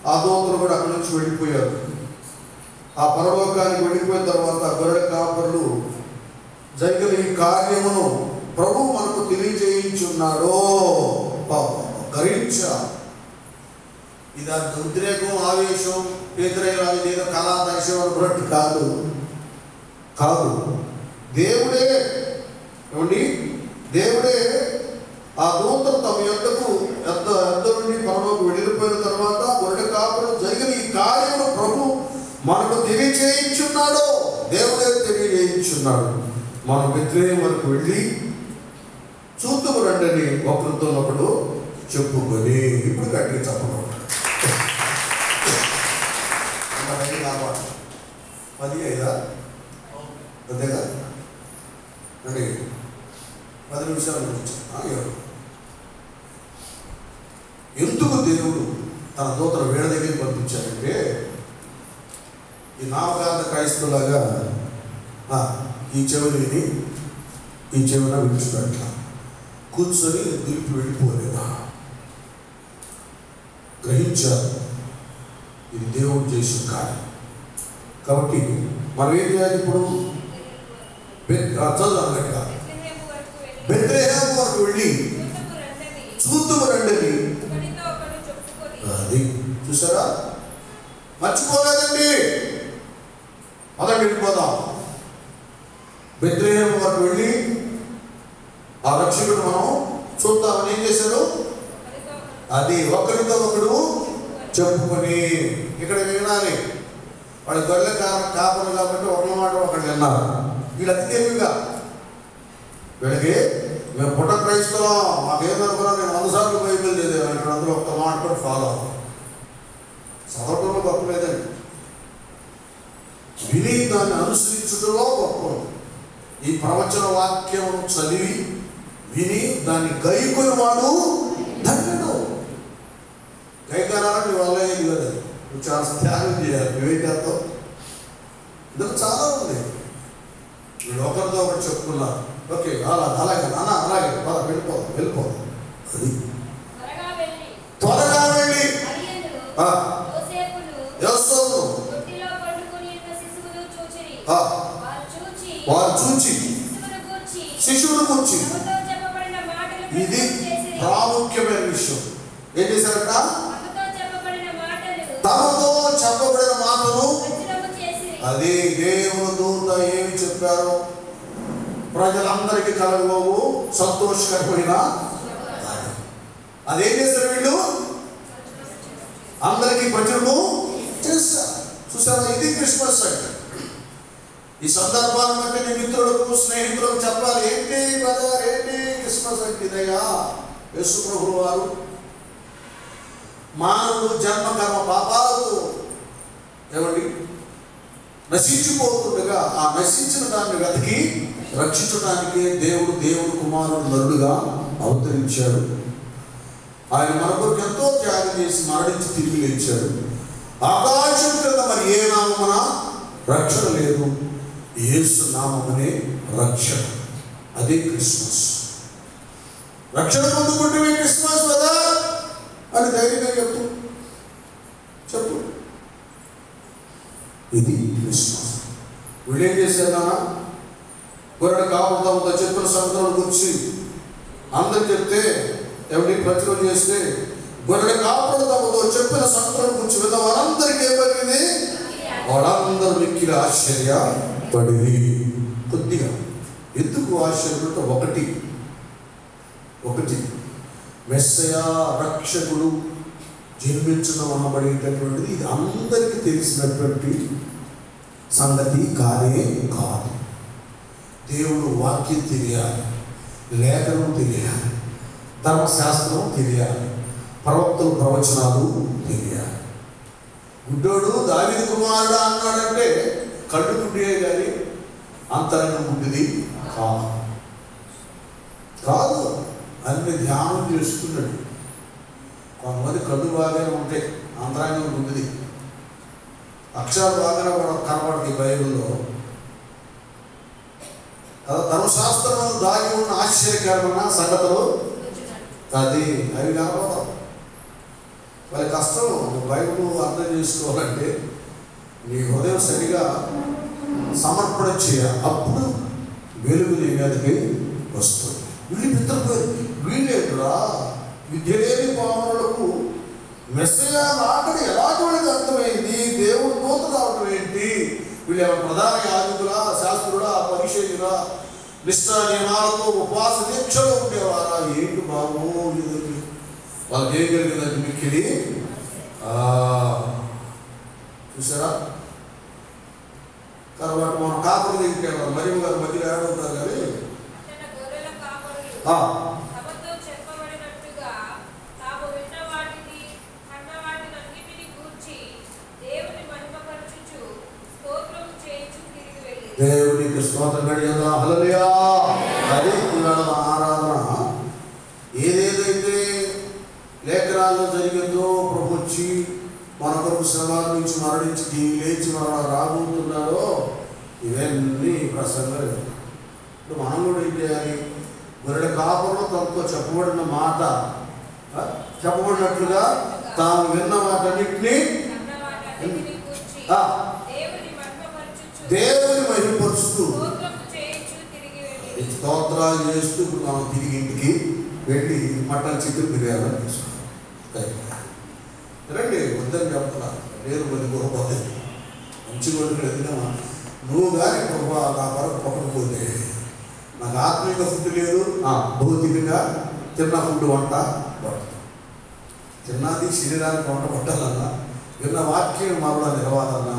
ఆ దూతలు కూడా అక్కడి నుంచి వెళ్ళిపోయారు. ఆ పరలోకానికి వెళ్ళిపోయిన తర్వాత గొర్రెల కాపరులు జరిగిన ఈ కార్యమును ప్రభు మనకు తెలియజేయించున్నాడో గ్రహించా. ఇది ఉద్రేకం, ఆవేశం, వ్యతిరేకాలు, ఏదో కళా దర్శనం అనుకున్నట్టు కాదు. కాదు, దేవుడే ఏమండి, దేవుడే ఆ దూతలు తమ యొక్కకు ఎద్ద నుండి పరలోకి వెళ్ళిపోయిన తర్వాత గొర్రెల కాపరులు జరిగిన ఈ కార్యమును ప్రభు మనకు తెలియజేయించున్నాడు. దేవుడే తెలియజేయించున్నాడు. మన బెత్లెహేము వరకు వెళ్ళి చూద్దాము రండి ఒకరితో ఒకడు చెప్పుకొని. ఇప్పుడు గట్టిగా చెప్పడం 15 అంతేగా అండి. 10 నిమిషాల గురించి ఎందుకు దేవుడు తన దూతను వీళ్ళ దగ్గరికి పంపించాడంటే, ఈ నామకార్థ క్రైస్తవులాగా ఈ చెవిని ఈ చెవిన విడిచిపెట్ల కూర్చొని దులిపి వెళ్ళిపోలేదా? గ్రహించారు ఇది దేవుడు చేసిన కార్యం. కాబట్టి మనం ఏం చేయాలి? ఇప్పుడు చదువుగా బెత్లెహేము వరకు వెళ్ళి చూద్దాము రండి. అది చూసారా? మర్చిపోలేదండి. మొదటి వెళ్ళిపోదాం. బెత్లెహేము వరకు వెళ్ళి ఆ రక్షకుడు మనం చూద్దామని ఏం చేశాడు? అది ఒకరితో ఒకడు చెప్పుకొని. ఇక్కడ వినాలి, వాళ్ళు గొర్రెల కాపలు కాబట్టి ఒకరి మాట ఒకటి విన్నారు. వీళ్ళు అతి తెలివిగా వీళ్ళకి మేము పుట్ట క్రైస్తవం, మాకేమనుకున్నా నేను 100 సార్లు బైబిల్ చదివాను, ఇక్కడ అందరూ ఒక్క మాట కూడా ఫాలో అవ్వాలి. చదవటంలో గొప్ప లేదండి, విని దాన్ని అనుసరించడంలో గొప్ప. ఈ ప్రవచన వాక్యం చదివి విని దాన్ని గైకొని వాడు ధన్యుడు. గైకారానికి వల్ల ఏది కదా, నువ్వు చాలా త్యాగం చేయాలి. నువ్వేం చేస్తావు? ఇందులో చాలా ఉంది. వీళ్ళు ఒకరితో ఒకటి చెప్పుకున్నారు, ఓకే అలాగే అన్న అలాగే వెళ్ళిపోదాం. అది త్వరగా వెళ్ళి వారు చూచి శిశువును కూర్చి. ఇది ప్రాముఖ్యమైన విషయం. ఏం చేశారట? తమతో చెప్పబడిన మాటలు. అది దేవుని దూత ఏమి చెప్పారో ప్రజలందరికీ కలగబోవు సంతోషకరమైన. అదేం చేస్తారు వీళ్ళు? అందరికీ ప్రచురము చేస్తారు. చూసారా, ఇది క్రిస్మస్ అంటే. ఈ సందర్భాన్ని బట్టి నీ మిత్రులకు స్నేహితులకు చెప్పాలి, ఏంటి బ్రదర్, ఏంటి క్రిస్మస్ అంటే ఇదయ్యా. యేసు ప్రభువు వారు మానవుడు జన్మకర్మ పాపాలకు ఏమండి నశించిపోతుండగా ఆ నశించిన దాన్ని వెతికి రక్షించడానికి దేవుడు కుమారుడు నరుడుగా అవతరించాడు. ఆయన మన కొరకు ఎంతో త్యాగం చేసి మరణించి తిరిగి లేచాడు. ఆకాశం క్రింద మరి ఏ నామమున రక్షణ లేదు, యేసు నామమునే రక్షణ. అదే క్రిస్మస్. రక్షణ పొందుకుంటే క్రిస్మస్ కదా అని ధైర్యంగా చెప్పు. ఇది క్రిస్మస్. వీళ్ళేం చేశారా? గొర్రెల కాపులతో చెప్పుల సంగతులను గురించి అందరు చెప్తే ఎవరి ప్రచురణ చేస్తే గొర్రెల కాపులతో చెప్పిన సంగతులను గురించి విన్న వారందరికీ ఏమైంది? వాళ్ళందరూ మిక్కిలి ఆశ్చర్యపడి. కొద్దిగా ఎందుకు ఆశ్చర్యపడితే ఒకటి మెస్సయా రక్షకుడు జన్మించడం అనబడేటటువంటిది ఇది అందరికీ తెలిసినటువంటి సంగతి కానే కాదు. దేవుడు వాక్యం తెలియాలి, లేఖనం తెలియాలి, ధర్మశాస్త్రం తెలియాలి, ప్రవక్తలు ప్రవచనాలు తెలియాలి. గుడ్డోడు దావీదు కుమారుడు అన్నాడంటే కళ్ళు గుడ్డియే కానీ అంతరంగం గుడ్డిది కాదు. అన్ని ధ్యానం చేస్తున్నాడు. కొంతమంది కళ్ళు బాగానే ఉంటాయి, అంతరంగం గుడ్డిది. అక్షరాలు బాగానే కనబడతాయి బైబిల్లో. ధర్మశాస్త్రం దాగి ఉన్న ఆశ్చర్యకరమైన సంగతులు అది అవి కనపడతాం. వాళ్ళ కష్టం బైబిల్ అర్థం చేసుకోవాలంటే నీ హృదయం సరిగా సమర్పణ చేయాలి. అప్పుడు వెలుగు నీ మీదకి వస్తుంది. వీళ్ళు మిత్రపోయి వీళ్ళేంటురా విద్య లేని పాములకు మెస్సయా రాకడ ఎలాంటి వాళ్ళకి అర్థమైంది? దేవుడు దూత రావడం ఏంటి? వీళ్ళు ఏమైనా ప్రధాన యాజకులా, శాస్త్రుడా, పరిచయులా, నిష్ఠా నియమాలతో ఉపవాస దీక్షలో ఉండేవారా? ఏంటి బాబు వాళ్ళకి ఏం కలిగిందంటే మిక్కిలి చూసారా. తర్వాత మనం కాపులు దిగిపోయాం. మరి గారు మధ్యలో ఏడవుతారు కానీ దేవునికి స్తోత్రం కడిగేదా. హల్లెలూయా. అది ఇవాళ ఆరాధన ఏదేదైతే లేఖనాల్లో జరిగిందో ప్రభు వచ్చి మన కొరకు శ్రమాల నుంచి మరణించి దీని లేచి మన రాబోతున్నాడో ఇవన్నీ ప్రసంగాలు. ఇప్పుడు మనం కూడా ఏం చేయాలి? గొర్రెల కాపులో తనతో చెప్పబడిన మాట చెప్పబడినట్లుగా తాను విన్న వాటన్నిటినీ దేవుని మహిమపరుస్తూ స్తోత్రాలు చేస్తూ ఇప్పుడు మనం తిరిగి ఇంటికి వెళ్ళి మటన్ చికెన్ బిర్యానీ తీసుకుంటాం. రండి, వద్దని చెప్తున్నారు. లేదు మరి గొప్పది మంచి కొడుకులు ఎదుగుతామా నువ్వు కానీ ప్రభా నా కొరకు పక్కకపోతే నాకు ఆత్మీయ ఫుడ్ లేదు, భౌతికంగా తిన్న ఫుడ్ వంట పడుతుంది. తిన్నది శరీరానికి వంట పట్టాలన్నా, విన్న వాక్యం మరలా నిలవాలన్నా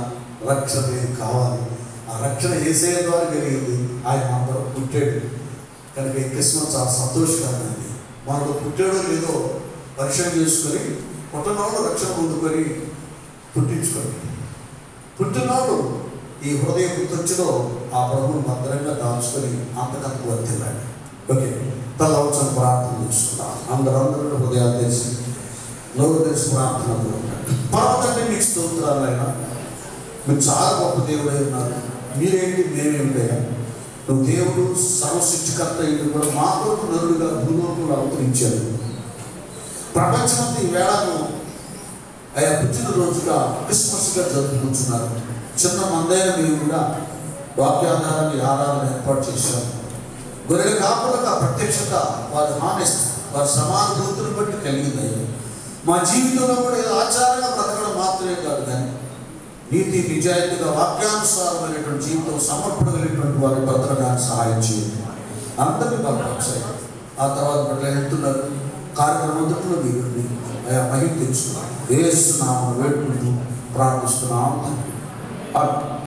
రక్షణ కావాలి. ఆ రక్షణ యేసయ్య ద్వారా కలిగింది. ఆయన అందరూ పుట్టాడు కనుక ఈ క్రిస్మస్ చాలా సంతోషకరమైంది. మనకు పుట్టాడో లేదో పరిచయం చేసుకొని పుట్టినోడు రక్షణ పొందుకొని పుట్టించుకొని పుట్టినోడు ఈ హృదయ గుర్తొచ్చిలో ఆ ప్రభువును భద్రంగా దాచుకొని అంతకంత వర్తిల్లాడు. ఓకే, తలవచ్చని ప్రార్థన చేసుకున్నాం. అందరూ హృదయాలు తెలిసి నోరు తెలిసి ప్రార్థనలో పర్వతంటే మీకు స్తోత్రాలు. అయినా మీరు చాలా గొప్ప దేవుడై ఉన్నారు. మీరేంటి మేమేమిటయా? నువ్వు దేవుడు సర్వసృష్టికర్త అయ్యి కూడా మా కొరకు నరుడుగా భూలోకంలో అవతరించాడు. ప్రపంచమంతా ఈ వేళను ఆయా పుట్టినరోజుగా క్రిస్మస్గా జరుపుకుంటున్నారు. చిన్న మందైన మీరు కూడా వాక్యాధారాన్ని ఆరాధన ఏర్పాటు చేశారు. గొర్రెల కాపులకు ప్రత్యక్షత వారి హానెస్ట్ వారి సమానుభూతిని బట్టి కలిగిందయ్యా. మా జీవితంలో కూడా ఏదో ఆచారంగా బ్రతకడం మాత్రమే కాదు, కానీ నీతి నిజాయితీగా వాక్యానుసారమైనటువంటి జీవితం సమర్పణగలిగినటువంటి వారి బ్రతకడానికి సహాయం చేయండి. అందరినీ బలపరచాయి. ఆ తర్వాత పట్ల వెళ్తున్నారు కార్యక్రమం అంతట్లో మీరు ఆయా మహిళ తెచ్చుకున్నారు. యేసు నామమున వేడుకుంటూ ప్రార్థిస్తున్నాం.